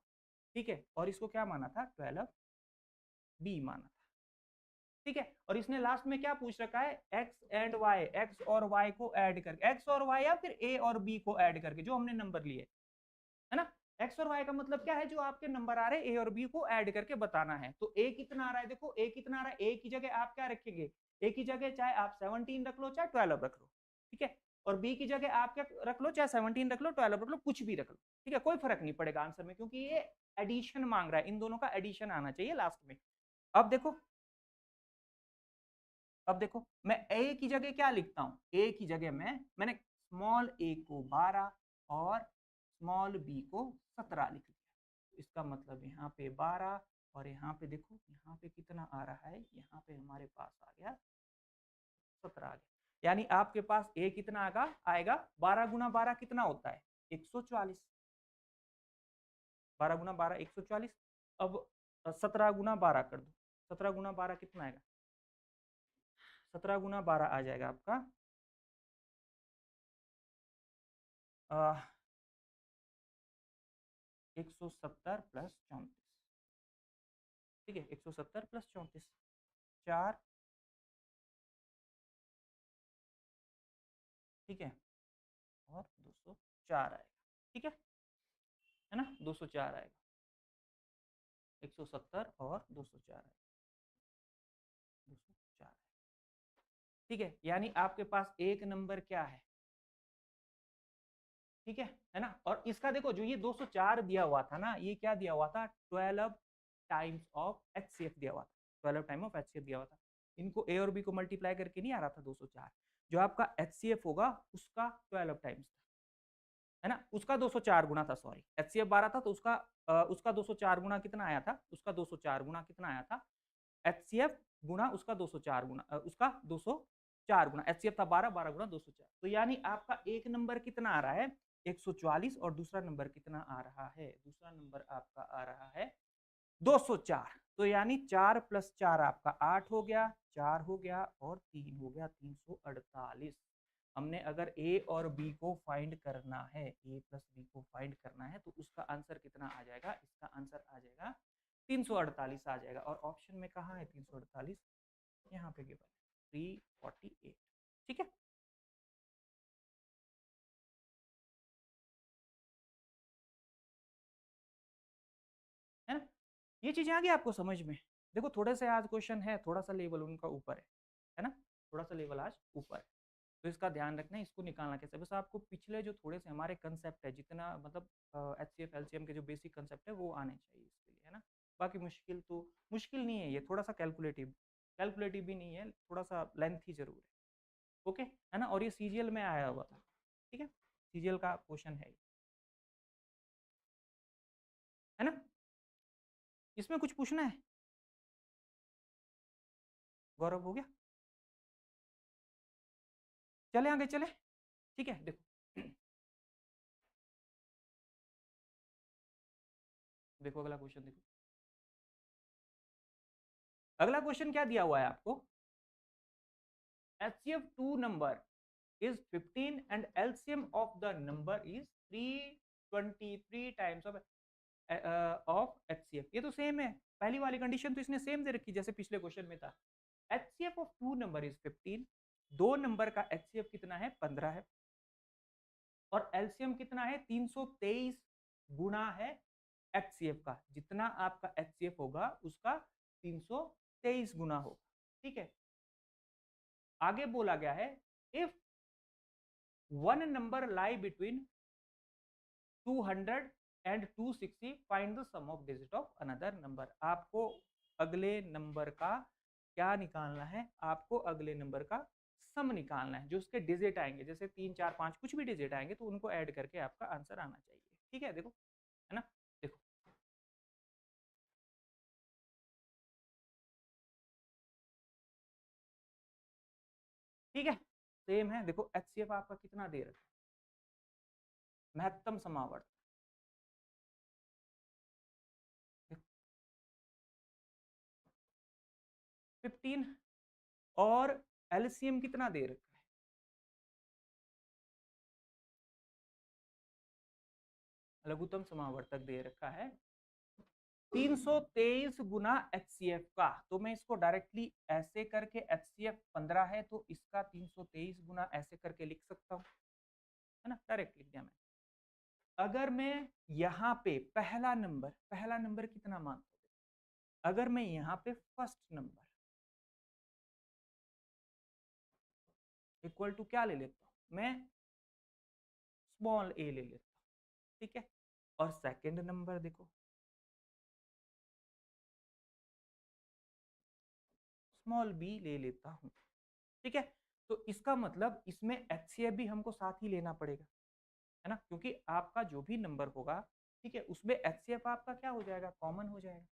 ठीक है? और इसको क्या माना था? 12 बी माना था, ठीक है? और इसने लास्ट में क्या पूछ रखा है? एक्स एंड वाई, एक्स और वाई को ऐड करके, एक्स और वाई या फिर ए और बी को ऐड करके, जो हमने नंबर लिए, है ना? एक्स और वाई का मतलब क्या है? जो आपके नंबर आ रहे हैं ए और बी को ऐड करके बताना है। तो ए कितना आ रहा है? देखो ए कितना आ रहा है, ए की जगह आप क्या रखेंगे? ए की जगह चाहे आप 17 रख लो, चाहे 12 रख लो, ठीक है? और बी की जगह आप क्या रख लो? चाहे 17 रख लो, 12 रख लो, कुछ भी रख लो, ठीक है? कोई फर्क नहीं पड़ेगा आंसर में, क्योंकि ये एडिशन मांग रहा है, इन दोनों का एडिशन आना चाहिए लास्ट में। अब देखो, अब देखो, मैं ए की जगह क्या लिखता हूं? ए की जगह मैंने स्मॉल ए को 12 और स्मॉल बी को 17 लिख दिया। इसका मतलब यहाँ पे 12 और यहाँ पे देखो, यहाँ पे कितना आ रहा है? यहाँ पे हमारे पास आ गया 17 आ गया। यानी आपके पास ए कितना आएगा? 12 गुना 12 कितना होता है? 144। 12 गुना 12 144। अब 17 गुना 12 कर दो, 17 गुना 12 कितना आएगा? 17 गुना 12 आ जाएगा आपका 170 प्लस 34, ठीक है? 170 प्लस 34, 4, ठीक है? और 204 आएगा, ठीक है ना? 204 आएगा, 170 और 204 आएगा, 204 आएगा, ठीक है? यानी आपके पास एक नंबर क्या है, ठीक है ना? और इसका देखो, जो ये 204 दिया हुआ था ना, ये क्या दिया हुआ था? 12 टाइम्स ऑफ HCF दिया हुआ था, 12 टाइम ऑफ HCF दिया हुआ था। इनको ए और बी को मल्टीप्लाई करके नहीं आ रहा था 204, जो आपका HCF होगा उसका 12 टाइम्स था, है ना? उसका 204 गुना था, सॉरी, HCF 12 था तो उसका 204 गुना कितना आया था? उसका 204 गुना कितना आया था? HCF गुना उसका 204 गुना उसका 204 गुना, HCF था 12, 12 गुना 204। तो यानी आपका एक नंबर कितना आ रहा है? 144। और दूसरा नंबर कितना आ रहा है? दूसरा नंबर आपका आ रहा है 204। तो यानी 4 प्लस 4 आपका 8 हो गया, 4 हो गया और 3 हो गया, 348। हमने अगर ए और बी को फाइंड करना है, ए प्लस बी को फाइंड करना है, तो उसका आंसर कितना आ जाएगा? इसका आंसर आ जाएगा 348 आ जाएगा। और ऑप्शन में कहाँ है 348? यहाँ पे गिवन है 348, ठीक है ना? ये चीजें आ गई आपको समझ में? देखो, थोड़े से आज क्वेश्चन है, थोड़ा सा लेवल उनका ऊपर है ना? थोड़ा सा लेवल आज ऊपर है, तो इसका ध्यान रखना है, इसको निकालना कैसे। बस आपको पिछले जो थोड़े से हमारे कंसेप्ट है, जितना मतलब HCF LCM के जो बेसिक कंसेप्ट है वो आने चाहिए इसके लिए, है ना? बाकी मुश्किल तो मुश्किल नहीं है, ये थोड़ा सा कैलकुलेटिव, कैलकुलेटिव भी नहीं है, थोड़ा सा लेंथी जरूर है, ओके, है ना? और ये CGL में आया हुआ था, ठीक है? CGL का क्वेश्चन है ना? इसमें कुछ पूछना है? गौरव, हो गया? चले आगे चले, ठीक है? देखो देखो अगला क्वेश्चन देखो, अगला क्वेश्चन क्या दिया हुआ है आपको, HCF2 number is 15 and LCM of the number is 323 times of HCF। ये तो सेम है, पहली वाली कंडीशन तो इसने सेम दे रखी जैसे पिछले क्वेश्चन में था। HCF of 2 number is 15, दो नंबर का HCF कितना है 15 है, और LCM कितना है 323 गुना है HCF का, जितना आपका HCF होगा उसका 323 गुना होगा। ठीक है, आगे बोला गया है if one number lie between 200 and 260 find the sum of digit of another number. आपको अगले नंबर का क्या निकालना है, आपको अगले नंबर का सम निकालना है, जो उसके डिजिट आएंगे जैसे 3 4 5 कुछ भी डिजिट आएंगे तो उनको ऐड करके आपका आंसर आना चाहिए। ठीक है, देखो है ना, देखो ठीक है, सेम है। देखो HCF आपका कितना दे रखा है, महत्तम समावर्त 15, और LCM कितना दे रखा है, लघुत्तम समावर्तक दे रखा है 323 गुना HCF का। तो मैं इसको डायरेक्टली ऐसे करके, HCF 15 है तो इसका 323 गुना ऐसे करके लिख सकता हूं, है ना, डायरेक्ट लिख दिया मैं। अगर मैं यहाँ पे पहला नंबर कितना मानता हूं, अगर मैं यहाँ पे फर्स्ट नंबर इक्वल टू क्या ले लेता हूं, मैं स्मॉल ए ले लेता हूं। ठीक है, और सेकेंड नंबर देखो स्मॉल बी ले लेता हूं। ठीक है, तो इसका मतलब इसमें HCF भी हमको साथ ही लेना पड़ेगा, है ना, क्योंकि आपका जो भी नंबर होगा, ठीक है, उसमें HCF आपका क्या हो जाएगा, कॉमन हो जाएगा,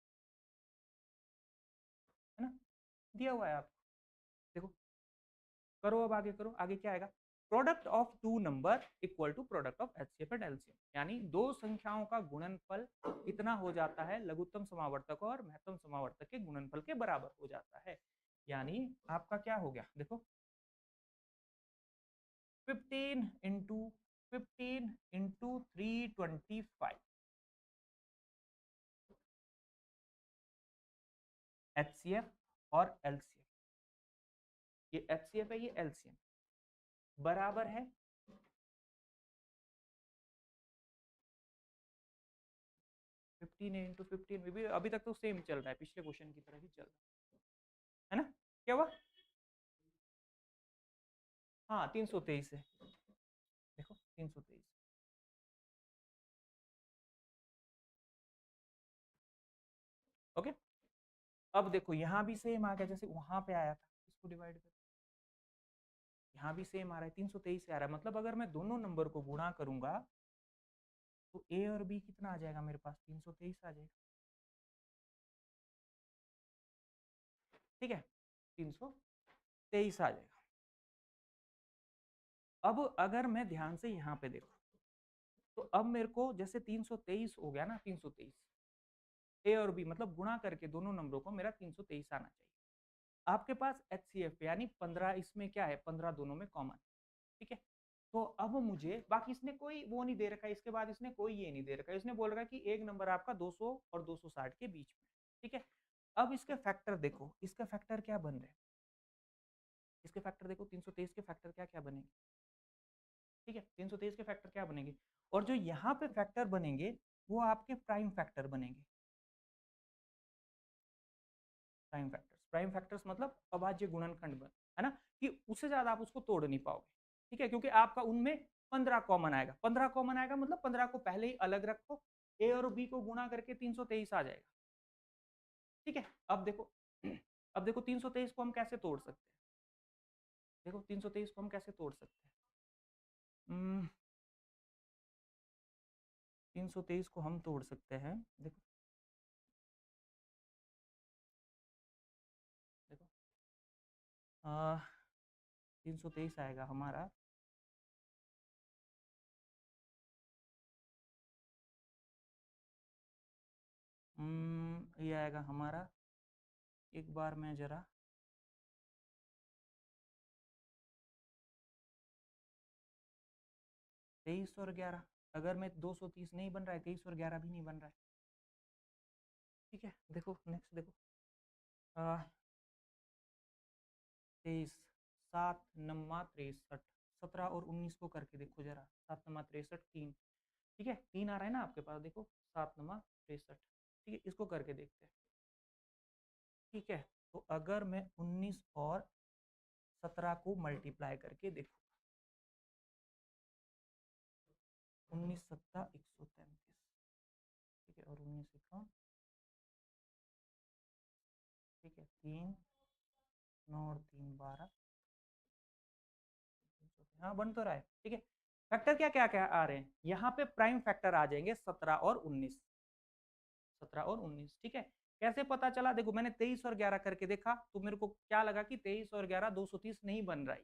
है ना, दिया हुआ है आपको। देखो करो, अब आगे करो, आगे क्या आएगा, product of two number equal to product of HCF and LCM, यानी दो संख्याओं का गुणनफल कितना हो जाता है, लघुत्तम समावर्तक और महत्तम समावर्तक के गुणनफल के बराबर हो जाता है। यानी आपका क्या हो गया, देखो 15 इंटू 325 HCF और LCM, ये HCF है ये LCM, बराबर है 15 इंटू 15 में भी अभी तक तो सेम चल रहा है, पिछले क्वेश्चन की तरह ही चल रहा है ना, क्या हुआ, हाँ 323 है, देखो 323। ओके, अब देखो यहाँ भी सेम आ गया जैसे वहां पे आया था, इसको डिवाइड कर, यहाँ भी सेम आ रहा है 323 से आ रहा है, मतलब अगर मैं दोनों नंबर को गुणा करूंगा तो ए और बी कितना आ जाएगा मेरे पास, 323 आ जाएगा। ठीक है, 323 आ जाएगा। अब अगर मैं ध्यान से यहाँ पे देखूं तो अब मेरे को जैसे 323 हो गया ना, 323 ए और बी मतलब गुणा करके दोनों नंबरों को मेरा 323 आना चाहिए। आपके पास HCF यानी 15, इसमें क्या है 15 दोनों में कॉमन। ठीक है, तो अब मुझे बाकी इसने कोई वो नहीं दे रखा है, इसके बाद इसने कोई ये नहीं दे रखा है, इसने बोल रहा है कि एक नंबर आपका 200 और 260 के बीच में। ठीक है, अब इसके फैक्टर देखो, इसके फैक्टर क्या बन रहे हैं, इसके फैक्टर देखो 323 के फैक्टर क्या क्या बनेंगे। ठीक है, 323 के फैक्टर क्या बनेंगे, और जो यहाँ पे फैक्टर बनेंगे वो आपके प्राइम फैक्टर बनेंगे। प्राइम फैक्टर्स मतलब अभाज्य गुणनखंड बन, है ना, कि उससे ज्यादा आप उसको तोड़ नहीं पाओगे। ठीक है, क्योंकि आपका उनमें 15 कॉमन आएगा, 15 कॉमन आएगा मतलब 15 को पहले ही अलग रखो, ए और बी को गुणा करके 323 आ जाएगा। ठीक है, अब देखो अब देखो 323 को हम कैसे तोड़ सकते हैं, देखो 323 को हम कैसे तोड़ सकते हैं, 323 को हम तोड़ सकते हैं, देखो देखो 323 आएगा हमारा, ये आएगा हमारा एक बार मैं जरा 23 और 11, अगर मैं 230 नहीं बन रहा है, 23 और 11 भी नहीं बन रहा है। ठीक है, देखो नेक्स्ट देखो, 23, 7 नमा 63, 17 और 19 को करके देखो जरा, 7 नमा 63 3, ठीक है, 3 आ रहा है ना आपके पास, देखो 7 नमा 63, ठीक है, इसको करके देखते हैं। ठीक है, तो अगर मैं 19 और 17 को मल्टीप्लाई करके देखूँ, 19 सत्ता 133, ठीक है, और 19 इक्का, ठीक है, 3 9 और 3 12, हाँ बन तो रहा है। ठीक है, फैक्टर क्या क्या क्या आ रहे हैं यहाँ पे, प्राइम फैक्टर आ जाएंगे 17 और 19, 17 और 19। ठीक है, कैसे पता चला, देखो मैंने 23 और 11 करके देखा तो मेरे को क्या लगा कि 23 और 11 230 नहीं बन रहा है।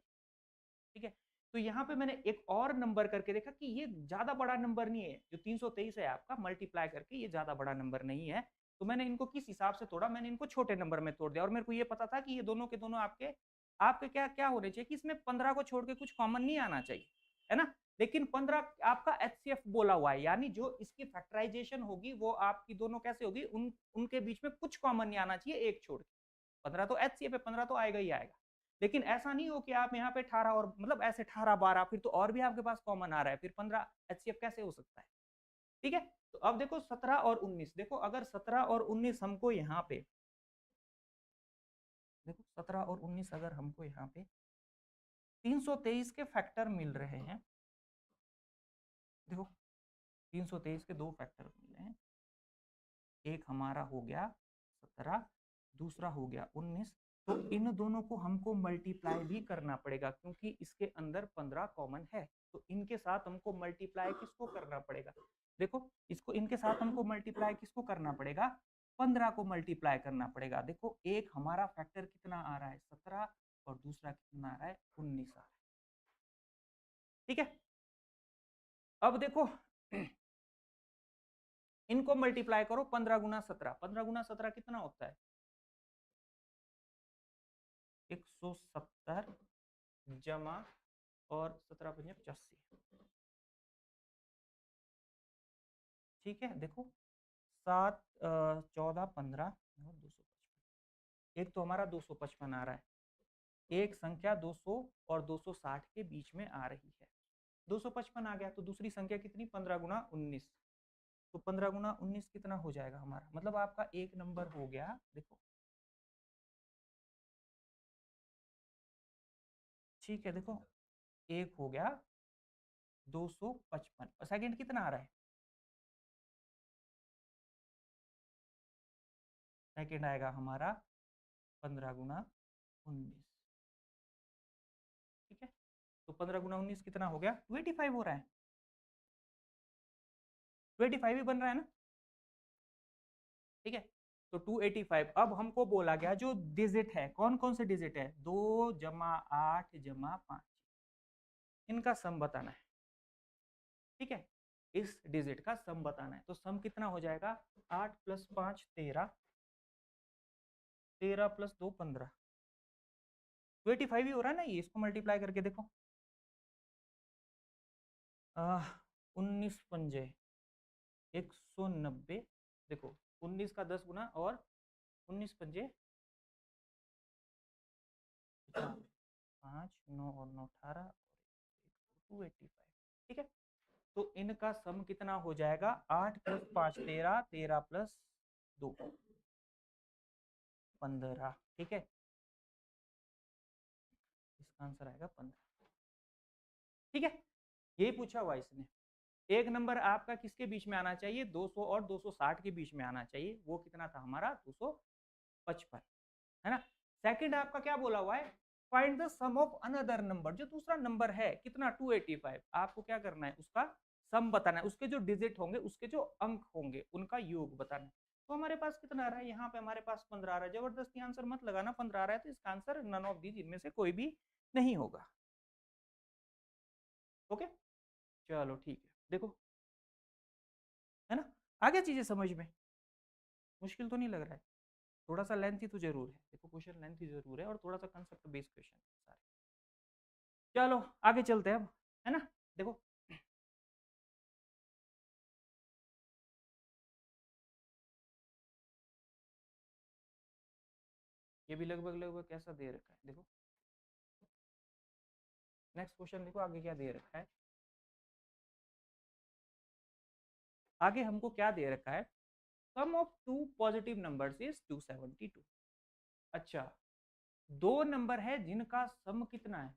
ठीक है, तो यहाँ पे मैंने एक और नंबर करके देखा कि ये ज्यादा बड़ा नंबर नहीं है, जो 323 है आपका मल्टीप्लाई करके, ये ज्यादा बड़ा नंबर नहीं है। तो मैंने इनको किस हिसाब से तोड़ा, मैंने इनको छोटे नंबर में तोड़ दिया, और मेरे को ये पता था कि ये दोनों के दोनों आपके आपके क्या क्या होने चाहिए कि इसमें 15 को छोड़ के कुछ कॉमन नहीं आना चाहिए, है ना। लेकिन 15 आपका एचसीएफ बोला हुआ है, यानी जो इसकी फैक्टराइजेशन होगी वो आपकी दोनों कैसे होगी, उनके बीच में कुछ कॉमन नहीं आना चाहिए एक छोड़ के। 15 तो एचसीएफ है, 15 तो आएगा ही आएगा। लेकिन ऐसा नहीं हो कि आप यहाँ पे 18 और मतलब ऐसे 18 12 फिर तो और भी आपके पास कॉमन आ रहा है, फिर 15 एचसीएफ कैसे हो सकता है। ठीक है, तो अब देखो 17 और 19, देखो अगर 17 और 19 हमको यहाँ पे, देखो 17 और 19 अगर हमको यहाँ पे 323 के फैक्टर मिल रहे हैं, देखो 323 के दो फैक्टर मिल रहे हैं, एक हमारा हो गया 17, दूसरा हो गया 19, तो इन दोनों को हमको मल्टीप्लाई भी करना पड़ेगा क्योंकि इसके अंदर 15 कॉमन है, तो इनके साथ हमको मल्टीप्लाई किसको करना पड़ेगा, देखो इसको इनके साथ हमको मल्टीप्लाई किसको करना पड़ेगा, 15 को मल्टीप्लाई करना पड़ेगा। देखो एक हमारा फैक्टर कितना आ रहा है 17, और दूसरा कितना आ रहा है 19 आ रहा है। ठीक है, अब देखो इनको मल्टीप्लाई करो, 15 गुना 17, 15 गुना 17 कितना होता है 170 जमा और 17 पंजे 85। ठीक है, देखो 7 14 15 और 255, एक तो हमारा 255 आ रहा है, एक संख्या 200 और 260 के बीच में आ रही है, 255 आ गया, तो दूसरी संख्या कितनी 15 गुना 19, तो 15 गुना 19 कितना हो जाएगा हमारा, मतलब आपका एक नंबर हो गया, देखो ठीक है, देखो एक हो गया 255, और सेकंड कितना आ रहा है, सेकंड आएगा हमारा 15 गुना 19। ठीक है, तो 15 गुना 19 कितना हो गया 285 हो रहा है, 285 ही बन रहा है ना। ठीक है, तो 285, अब हमको बोला गया जो डिजिट है, कौन कौन से डिजिट है, 2 जमा 8 जमा 5, इनका सम बताना है। ठीक है, इस डिजिट का सम बताना है, तो सम कितना हो जाएगा 8 प्लस 5 13, 13 प्लस 2 15, 285 ही हो रहा है ना ये, इसको मल्टीप्लाई करके देखो, 19 पंजे 190, देखो 19 का 10 गुना और 19 पंजे 5 9 और 9 18, 285। ठीक है, तो इनका सम कितना हो जाएगा 8 प्लस 5 13, 13 प्लस 2 15। ठीक है, इसका आंसर आएगा 15। ठीक है, यही पूछा हुआ इसने, एक नंबर आपका किसके बीच में आना चाहिए, 200 और 260 के बीच में आना चाहिए, वो कितना था हमारा 255, है ना। सेकंड आपका क्या बोला हुआ है, find the sum of another number, जो दूसरा नंबर है कितना 285, आपको क्या करना है उसका सम बताना है, उसके जो डिजिट होंगे, उसके जो अंक होंगे, उनका योग बताना है। तो हमारे पास कितना आ रहा है, यहाँ पे हमारे पास 15 आ रहा है, जबरदस्ती आंसर मत लगाना, 15 आ रहा है तो इसका आंसर नन ऑफ दीज इनमें से कोई भी नहीं होगा। ओके, चलो ठीक है, देखो है ना, आ गया चीजें समझ में, मुश्किल तो नहीं लग रहा है। थोड़ा सा लेंथी तो जरूर है, देखो क्वेश्चन लेंथी जरूर है और थोड़ा सा कंसेप्ट बेस्ड क्वेश्चन है सारे। चलो आगे चलते हैं अब, है ना। देखो ये भी लगभग लगभग कैसा दे रखा है, देखो नेक्स्ट क्वेश्चन देखो आगे क्या दे रखा है। आगे हमको क्या दे रखा है, sum of two positive numbers is 272। अच्छा, दो नंबर है जिनका सम कितना है,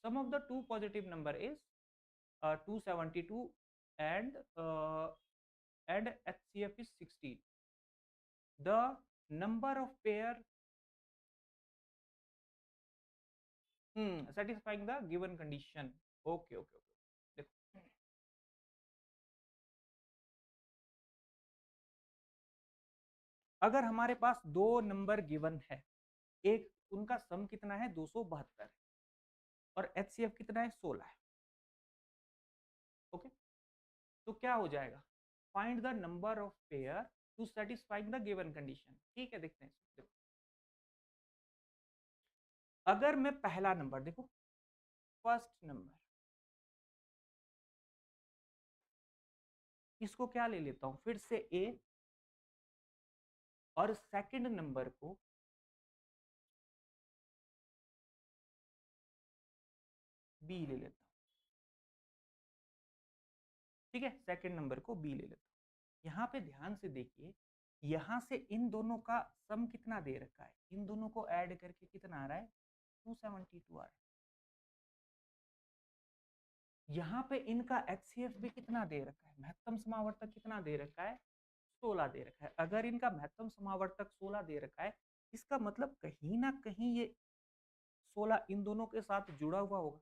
sum of the two positive number is 272 and HCF is 16. The number of pair satisfying the given condition. Okay, okay, okay. देखो अगर हमारे पास दो नंबर गिवन है, एक उनका सम कितना है 272 और HCF कितना है 16 है, ओके। तो क्या हो जाएगा, find the number of pair to satisfying the given condition. ठीक है, देखते हैं देखो। अगर मैं पहला नंबर देखो, फर्स्ट नंबर, इसको क्या ले लेता हूं फिर से ए, और सेकंड नंबर को बी ले लेता हूं। ठीक है, सेकंड नंबर को बी ले लेता हूं। यहां पे ध्यान से देखिए, यहां से इन दोनों का सम कितना दे रखा है, इन दोनों को ऐड करके कितना आ रहा है 272 आ रहा है। यहाँ पे इनका HCF भी कितना दे रखा है, महत्तम समावर्तक कितना दे रखा है 16 दे रखा है। अगर इनका महत्तम समावर्तक 16 दे रखा है, इसका मतलब कहीं ना कहीं ये 16 इन दोनों के साथ जुड़ा हुआ होगा,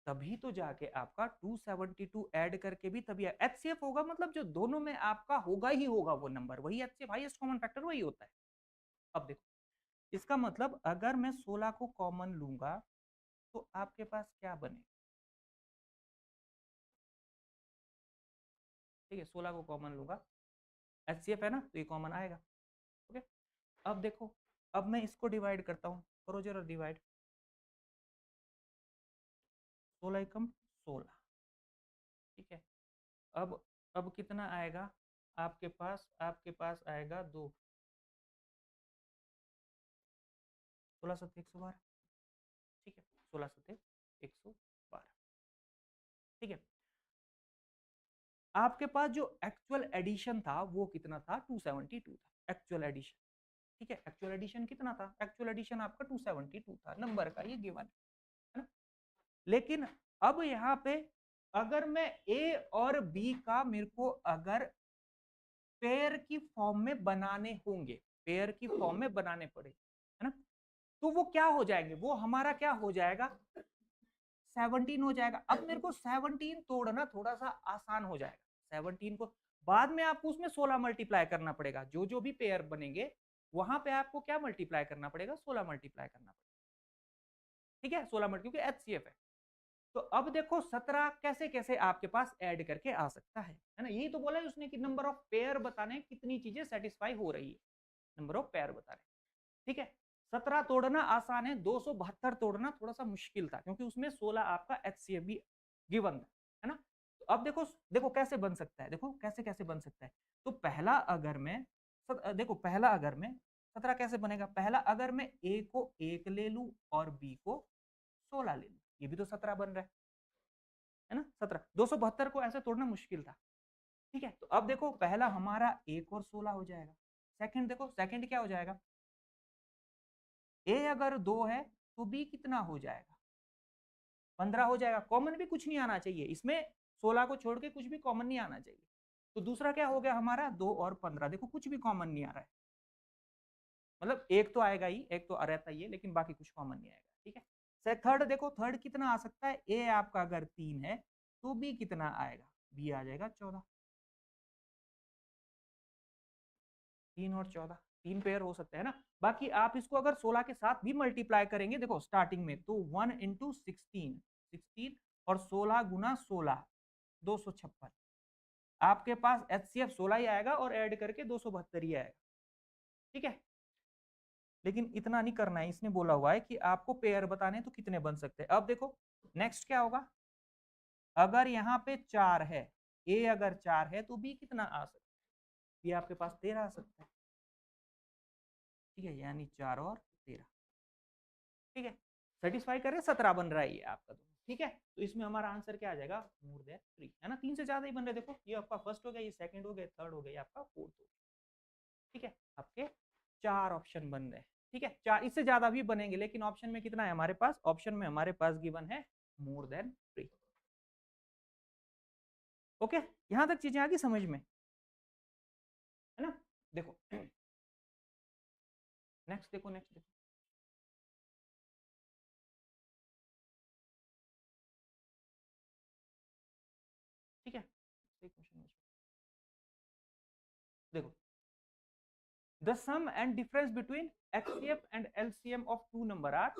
तभी तो जाके आपका 272 ऐड करके भी तभी HCF होगा, मतलब जो दोनों में आपका होगा ही होगा वो नंबर, वही HCF हाईएस्ट कॉमन फैक्टर वही होता है। अब देखो इसका मतलब अगर मैं 16 को कॉमन लूंगा तो आपके पास क्या बनेगा, ठीक है 16 को कॉमन लूंगा, HCF है ना तो ये कॉमन आएगा, ओके। अब देखो, अब मैं इसको डिवाइड करता हूं, करो जरा डिवाइड, 16 एकम 16, ठीक है। अब कितना आएगा आपके पास आएगा 2, 16 सत्ते 112, ठीक है 16 सत्ते 112, ठीक है। आपके पास जो एक्चुअल एडिशन था वो कितना था 272 था एक्चुअल एडिशन, ठीक है। एक्चुअल एडिशन कितना था, एक्चुअल एडिशन आपका 272 था, नंबर का ये गिवन है ना। लेकिन अब यहाँ पे अगर मैं ए और बी का मेरे को अगर पेयर की फॉर्म में बनाने होंगे, पेयर की फॉर्म में बनाने पड़े, है ना, तो वो क्या हो जाएंगे, वो हमारा क्या हो जाएगा 17 हो जाएगा। अब मेरे को 17 तोड़ना थोड़ा सा आसान हो जाएगा, 17 को बाद में आपको उसमें 16 मल्टीप्लाई करना पड़ेगा, जो जो भी पेयर बनेंगे वहां पे आपको क्या मल्टीप्लाई करना पड़ेगा 16 मल्टीप्लाई करना पड़ेगा, ठीक है 16 मल्टीप्लाई क्योंकि HCF है। तो अब देखो 17 कैसे कैसे आपके पास ऐड करके आ सकता है ना, यही तो बोला है उसने कि नंबर ऑफ पेयर बताने कितनी चीजें सेटिस्फाई हो रही है, नंबर ऑफ पेयर बता रहे, ठीक है। 17 तोड़ना आसान है, 272 तोड़ना थोड़ा सा मुश्किल था क्योंकि उसमें 16 आपका HCF भी गिवन था, है ना। तो अब देखो देखो कैसे बन सकता है, देखो कैसे कैसे बन सकता है। तो पहला अगर मैं देखो पहला अगर मैं 17 कैसे बनेगा, पहला अगर मैं ए को 1 ले लू और बी को 16 ले लू, ये भी तो 17 बन रहा है ना। 17 272 को ऐसे तोड़ना मुश्किल था, ठीक है। तो अब देखो पहला हमारा 1 और 16 हो जाएगा, सेकंड देखो सेकंड क्या हो जाएगा, ए अगर 2 है तो बी कितना हो जाएगा 15 हो जाएगा, कॉमन भी कुछ नहीं आना चाहिए इसमें, 16 को छोड़ के कुछ भी कॉमन नहीं आना चाहिए। तो दूसरा क्या हो गया हमारा 2 और 15, देखो कुछ भी कॉमन नहीं आ रहा है, मतलब एक तो आएगा ही, एक तो रहता ही है लेकिन बाकी कुछ कॉमन नहीं आएगा, ठीक है। थर्ड देखो, थर्ड कितना आ सकता है, ए आपका अगर 3 है तो बी कितना आएगा, बी आ जाएगा 14, 3 और 14 तीन पेयर हो सकते हैं ना। बाकी आप इसको अगर 16 के साथ भी मल्टीप्लाई करेंगे देखो स्टार्टिंग में तो 1 इंटू 16 16 और 16 गुना 16 256, आपके पास HCF 16 ही आएगा और ऐड करके 272 ही आएगा। ठीक है, लेकिन इतना नहीं करना है, इसने बोला हुआ है कि आपको पेयर बताने तो कितने बन सकते हैं। अब देखो नेक्स्ट क्या होगा, अगर यहाँ पे 4 है, ए अगर 4 है तो बी कितना आ सकता है, ये आपके पास 13 आ सकता है। ठीक है, यानी 4 और 13। ठीक है, सेटिस्फाई कर रहे, 17 बन रहा है ये आपका। तो ठीक है, तो इसमें हमारा आंसर क्या आ जाएगा, मोर देन 3, है ना। 3 से ज्यादा ही बन रहे, देखो ये आपका फर्स्ट हो गया, ये सेकंड हो गया, थर्ड हो गया, आपका फोर्थ हो गया। ठीक है, आपके 4 ऑप्शन बन रहे हैं। ठीक है, 4 इससे ज्यादा भी बनेंगे, लेकिन ऑप्शन में कितना है हमारे पास, ऑप्शन में हमारे पास गिवन है मोर देन 3। ओके, यहां तक चीजें आ गई समझ में, है ना। देखो नेक्स्ट देखो, नेक्स्ट देखो। ठीक है, देखो, the sum and difference between HCF and LCM of two number are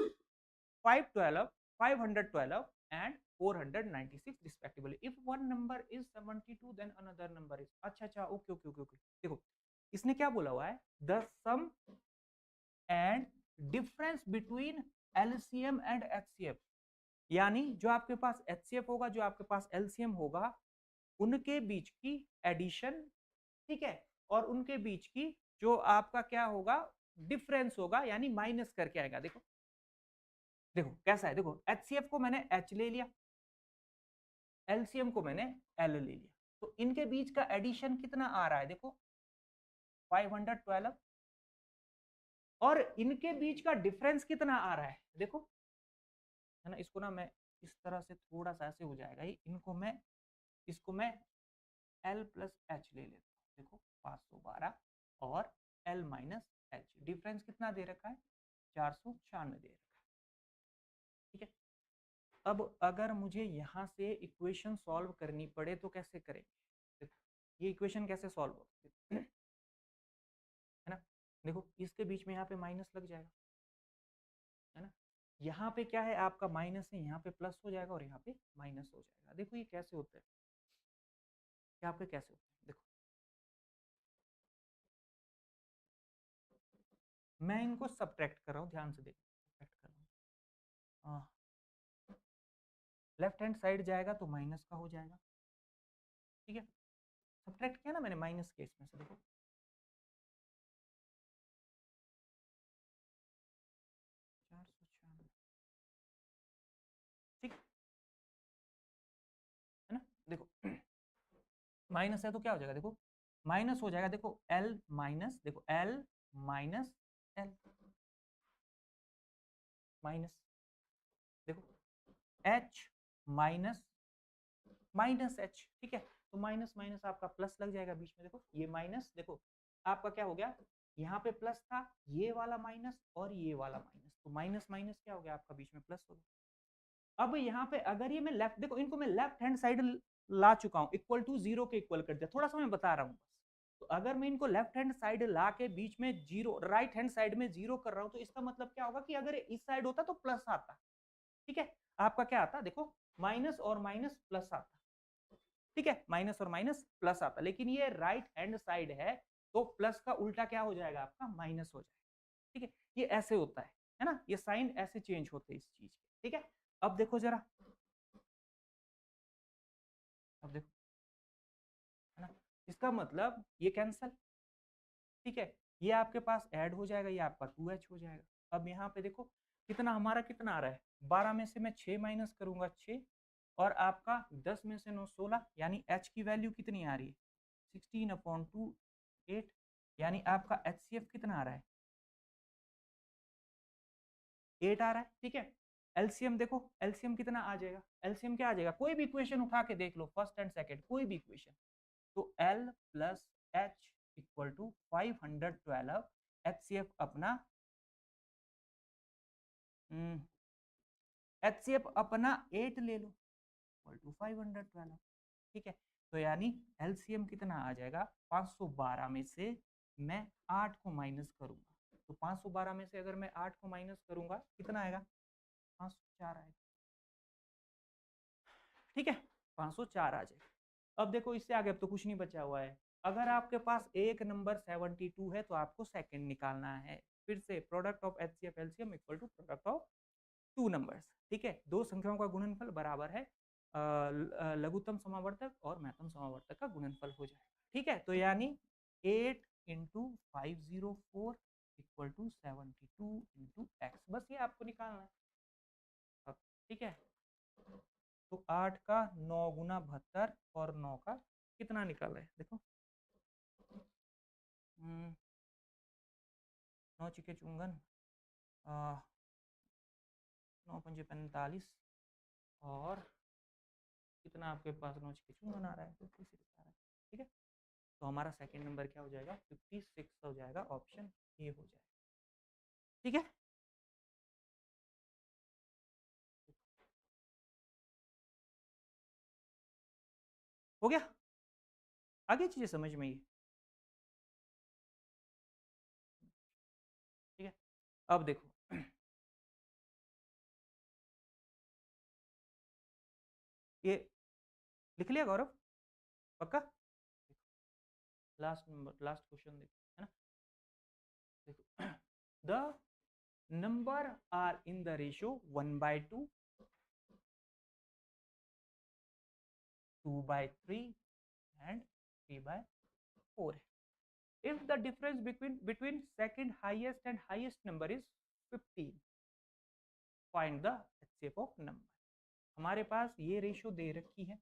512, 512 and 496 respectively. If one number is 72 then another number is, अच्छा अच्छा, ओके ओके ओके ओके। देखो इसने क्या बोला हुआ है, the sum and difference between LCM and HCF, यानी जो आपके पास HCF होगा, जो आपके पास LCM होगा, उनके बीच की एडिशन, ठीक है, और उनके बीच की जो आपका क्या होगा, डिफरेंस होगा, यानी माइनस करके आएगा। देखो देखो कैसा है, देखो HCF को मैंने H ले लिया, LCM को मैंने L ले लिया, तो इनके बीच का एडिशन कितना आ रहा है, देखो 512, और इनके बीच का डिफरेंस कितना आ रहा है, देखो, है ना। इसको ना मैं इस तरह से थोड़ा सा ऐसे हो जाएगा, इनको मैं, इसको मैं L प्लस एच ले लेता हूँ, देखो 512 और L माइनस एच, डिफरेंस कितना दे रखा है, 496 दे रखा है। ठीक है, अब अगर मुझे यहाँ से इक्वेशन सॉल्व करनी पड़े तो कैसे करेंगे, ये इक्वेशन कैसे सॉल्व होगा, है ना। देखो इसके बीच में यहाँ पे माइनस लग जाएगा, है ना। यहाँ पे क्या है आपका माइनस है, यहाँ पे प्लस हो जाएगा और यहाँ पे माइनस हो जाएगा। देखो ये कैसे होता है, क्या आपके कैसे होता है, देखो मैं इनको सब्ट्रैक्ट कर रहा हूँ, ध्यान से देखो, सब्ट्रैक्ट कर रहा हूँ, लेफ्ट हैंड साइड जाएगा तो माइनस का हो जाएगा। ठीक है, सब्ट्रैक्ट किया ना मैंने माइनस के इसमें से, देखो 496, ठीक है ना। देखो माइनस है तो क्या हो जाएगा, देखो माइनस हो जाएगा, देखो L माइनस, देखो L माइनस L माइनस, देखो H माइनस माइनस H, ठीक है, तो माइनस माइनस आपका प्लस लग जाएगा बीच में, देखो ये माइनस, देखो आपका क्या हो गया, यहाँ पे प्लस था, ये वाला माइनस और ये वाला माइनस, तो माइनस माइनस क्या हो गया आपका बीच में प्लस हो गया। अब यहाँ पे अगर ये मैं लेफ्ट, देखो इनको मैं लेफ्ट हैंड साइड ला चुका हूँ, इक्वल टू जीरो के इक्वल कर दिया, थोड़ा सा मैं बता रहा हूँ बस। तो अगर मैं इनको लेफ्ट हैंड साइड ला के बीच में जीरो, राइट हैंड साइड में जीरो कर रहा हूँ, तो इसका मतलब क्या होगा कि अगर इस साइड होता तो प्लस आता, ठीक है, आपका क्या आता, देखो माइनस और माइनस प्लस आता, ठीक है, माइनस और माइनस प्लस आता, लेकिन ये राइट हैंड साइड है तो प्लस का उल्टा क्या हो जाएगा आपका, माइनस हो जाएगा। ठीक है, ये ऐसे होता है ना, ये साइन ऐसे चेंज होते हैं इस चीज के। ठीक है, अब देखो जरा, अब देखो, है ना, इसका मतलब ये कैंसल, ठीक है, ये आपके पास ऐड हो जाएगा, ये आपका 2H हो जाएगा। अब यहाँ पे देखो कितना हमारा, कितना आ रहा है, 12 में से मैं 6 माइनस करूंगा 6, और आपका 10 में से 9 16, यानी H की वैल्यू कितनी आ रही है, 16/2 8, यानी आपका HCF कितना आ रहा है, 8 आ रहा है। ठीक है, एलसीएम देखो, एलसीएम कितना आ जाएगा, एलसीएम क्या आ जाएगा, कोई भी इक्वेशन उठा के देख लो, फर्स्ट एंड सेकंड कोई भी इक्वेशन, तो L plus H equal to 512, HCF अपना HCF अपना 8 ले लो, इक्वल टू 512। ठीक है, तो यानी एलसीएम कितना आ जाएगा, 512 में से मैं 8 को माइनस करूंगा, तो 512 में से अगर मैं 8 को माइनस करूंगा कितना आएगा, 504 आएगा। ठीक है, 504 आ जाएगा। अब देखो इससे आगे अब तो कुछ नहीं बचा हुआ है। अगर आपके पास एक नंबर 72 है तो आपको सेकंड निकालना है। फिर से product of HCF LCM equal to product of two numbers. ठीक है, दो संख्याओं का गुणनफल बराबर है लघुत्तम समावर्तक और महत्तम समावर्तक का गुणनफल हो जाएगा। ठीक है, तो यानी 8 into 504 equal to 72 into X, बस ये आपको निकालना है अब। ठीक है, तो 8 का 9 गुना 72 और 9 का कितना निकाला है देखो। 9 चिके चुंगन, 9 पंजे 45 और कितना आपके पास 9 चिके चुंगन आ रहा है, 56 आ रहा है। ठीक है, तो हमारा सेकंड नंबर क्या हो जाएगा, 56 हो जाएगा, ऑप्शन ए हो जाएगा। ठीक है, हो गया, आगे चीजें समझ में ही। ठीक है, अब देखो ये लिख लिया गौरव, पक्का? लास्ट नंबर, लास्ट क्वेश्चन देखो, है ना। देखो the number are in the ratio 1/2, 2/3 and 3/4 है। If the difference between second highest and highest number is 15, find the HCF of number। हमारे पास ये रेशियो दे रखी है,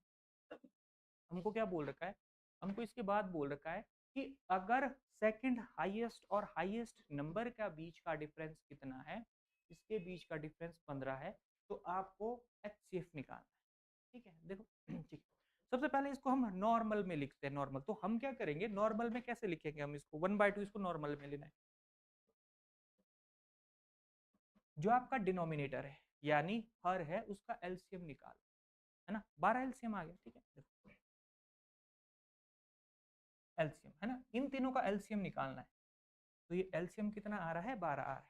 हमको क्या बोल रखा है, हमको इसके बाद बोल रखा है कि अगर सेकंड हाईएस्ट और हाईएस्ट नंबर का बीच का डिफरेंस कितना है, इसके बीच का डिफरेंस 15 है, तो आपको एचसीएफ निकालना है। ठीक है, देखो ठीक, सबसे पहले इसको हम नॉर्मल में लिखते हैं। नॉर्मल तो हम क्या करेंगे, नॉर्मल में कैसे लिखेंगे हम इसको, 1/2 इसको नॉर्मल में लेना है। जो आपका डिनोमिनेटर है यानी हर है उसका एलसीएम निकाल, है ना, 12 एलसीएम आ गया। ठीक है, देखो एलसीएम है ना, इन तीनों का एलसीएम निकालना है, तो ये एलसीएम कितना आ रहा है, 12 आ रहा है।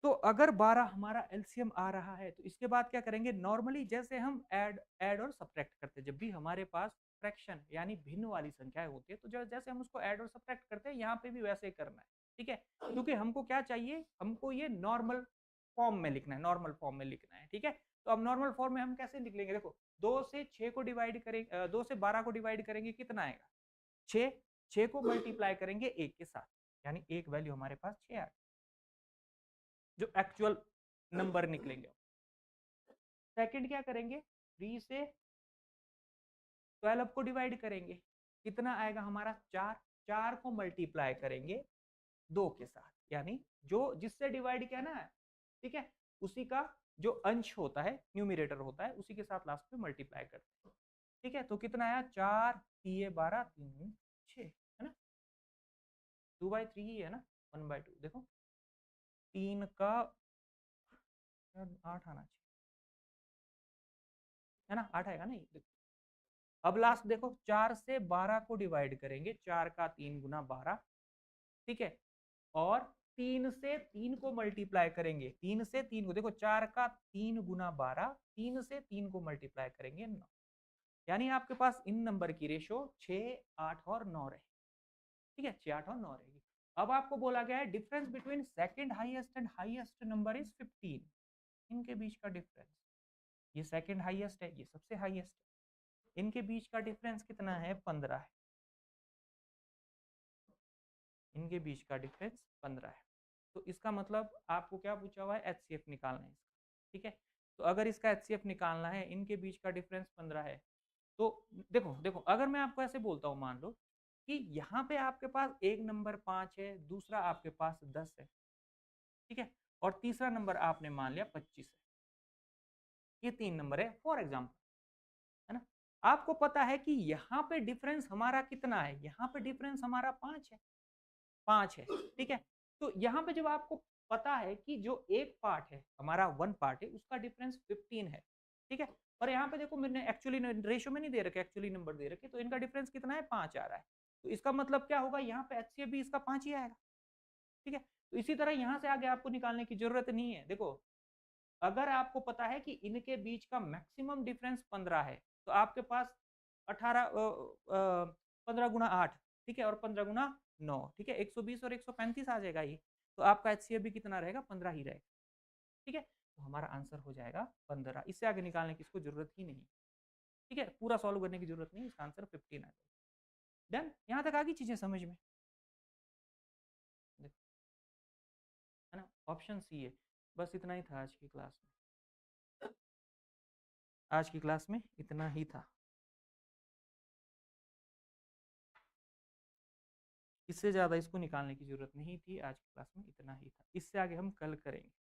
तो अगर 12 हमारा एलसीएम आ रहा है तो इसके बाद क्या करेंगे, नॉर्मली जैसे हम ऐड और सब्ट्रैक्ट करते हैं, जब भी हमारे पास फ्रैक्शन यानी भिन्न वाली संख्याएं होती है, तो जैसे हम उसको ऐड और सब्ट्रैक्ट करते हैं, यहाँ पे भी वैसे ही करना है। ठीक है, क्योंकि हमको क्या चाहिए, हमको ये नॉर्मल फॉर्म में लिखना है, नॉर्मल फॉर्म में लिखना है। ठीक है, तो अब नॉर्मल फॉर्म में हम कैसे निकलेंगे, देखो 2 से 6 को डिवाइड करेंगे, 2 से 12 को डिवाइड करेंगे, कितना आएगा 6, 6 को मल्टीप्लाई करेंगे 1 के साथ, यानी एक वैल्यू हमारे पास 6 आ, जो एक्चुअल नंबर निकलेंगे। सेकंड क्या करेंगे, 3 से 12 को डिवाइड करेंगे, कितना आएगा हमारा 4, 4 को मल्टीप्लाई करेंगे 2 के साथ, यानी जो जिससे डिवाइड किया ना, ठीक है, उसी का जो अंश होता है, न्यूमिरेटर होता है, उसी के साथ लास्ट में मल्टीप्लाई करते हैं। ठीक है, तो कितना आया, 4 3 12 3 6, है ना, 2/3 ही है ना, 1/2 देखो, 3 का 8 आना चाहिए, है ना, 8 आएगा नहीं। अब लास्ट देखो, 4 से 12 को डिवाइड करेंगे, 4 का 3 गुना 12, ठीक है, और 3 से 3 को मल्टीप्लाई करेंगे, 3 से 3 को देखो, 4 का 3 गुना 12, 3 से 3 को मल्टीप्लाई करेंगे 9, यानी आपके पास इन नंबर की रेशो 6 8 और 9 रहे। ठीक है, 6 8 और 9 रहेगी। अब आपको बोला गया है difference between second highest and highest number is 15, इनके बीच का डिफरेंस, ये सेकंड हाईएस्ट है, ये सबसे हाईएस्ट है, इनके बीच का डिफरेंस कितना है, 15 है, इनके बीच का डिफरेंस 15 है। तो इसका मतलब आपको क्या पूछा हुआ है, एचसीएफ निकालना है इसका। ठीक है, तो अगर इसका एचसीएफ निकालना है, इनके बीच का डिफरेंस 15 है, तो देखो देखो अगर मैं आपको ऐसे बोलता हूँ, मान लो कि यहाँ पे आपके पास एक नंबर 5 है, दूसरा आपके पास 10 है, ठीक है, और तीसरा नंबर आपने मान लिया 25 है, ये 3 नंबर है फॉर एग्जाम्पल, है ना। आपको पता है कि यहाँ पे डिफरेंस हमारा कितना है, यहाँ पे डिफरेंस हमारा 5 है, 5 है। ठीक है, तो यहाँ पे जब आपको पता है कि जो एक पार्ट है हमारा, 1 पार्ट है, उसका डिफरेंस 15 है, ठीक है, और यहाँ पे देखो मैंने एक्चुअली रेशियो में नहीं दे रखे, एक्चुअली नंबर दे रखे, तो इनका डिफरेंस कितना है, 5 आ रहा है, तो इसका मतलब क्या होगा, यहाँ पे एचसीएफ भी इसका 5 ही आएगा। ठीक है, तो इसी तरह यहाँ से आगे आपको निकालने की जरूरत नहीं है। देखो अगर आपको पता है कि इनके बीच का मैक्सिमम डिफरेंस 15 है, तो आपके पास 15 गुणा 8, ठीक है, और 15 गुणा 9, ठीक है, 120 और 135 आ जाएगा ये। तो आपका एचसीएफ भी कितना रहेगा, 15 ही रहेगा, ठीक है। तो हमारा आंसर हो जाएगा 15। इससे आगे निकालने की इसको जरूरत ही नहीं, ठीक है, पूरा सॉल्व करने की जरूरत नहीं, इसका आंसर 15 आ जाएगा। डन, यहां तक आ गई चीजें समझ में, है ना। ऑप्शन सी है। बस इतना ही था आज की क्लास में, आज की क्लास में इतना ही था। इससे ज्यादा इसको निकालने की जरूरत नहीं थी, आज की क्लास में इतना ही था। इससे आगे हम कल करेंगे।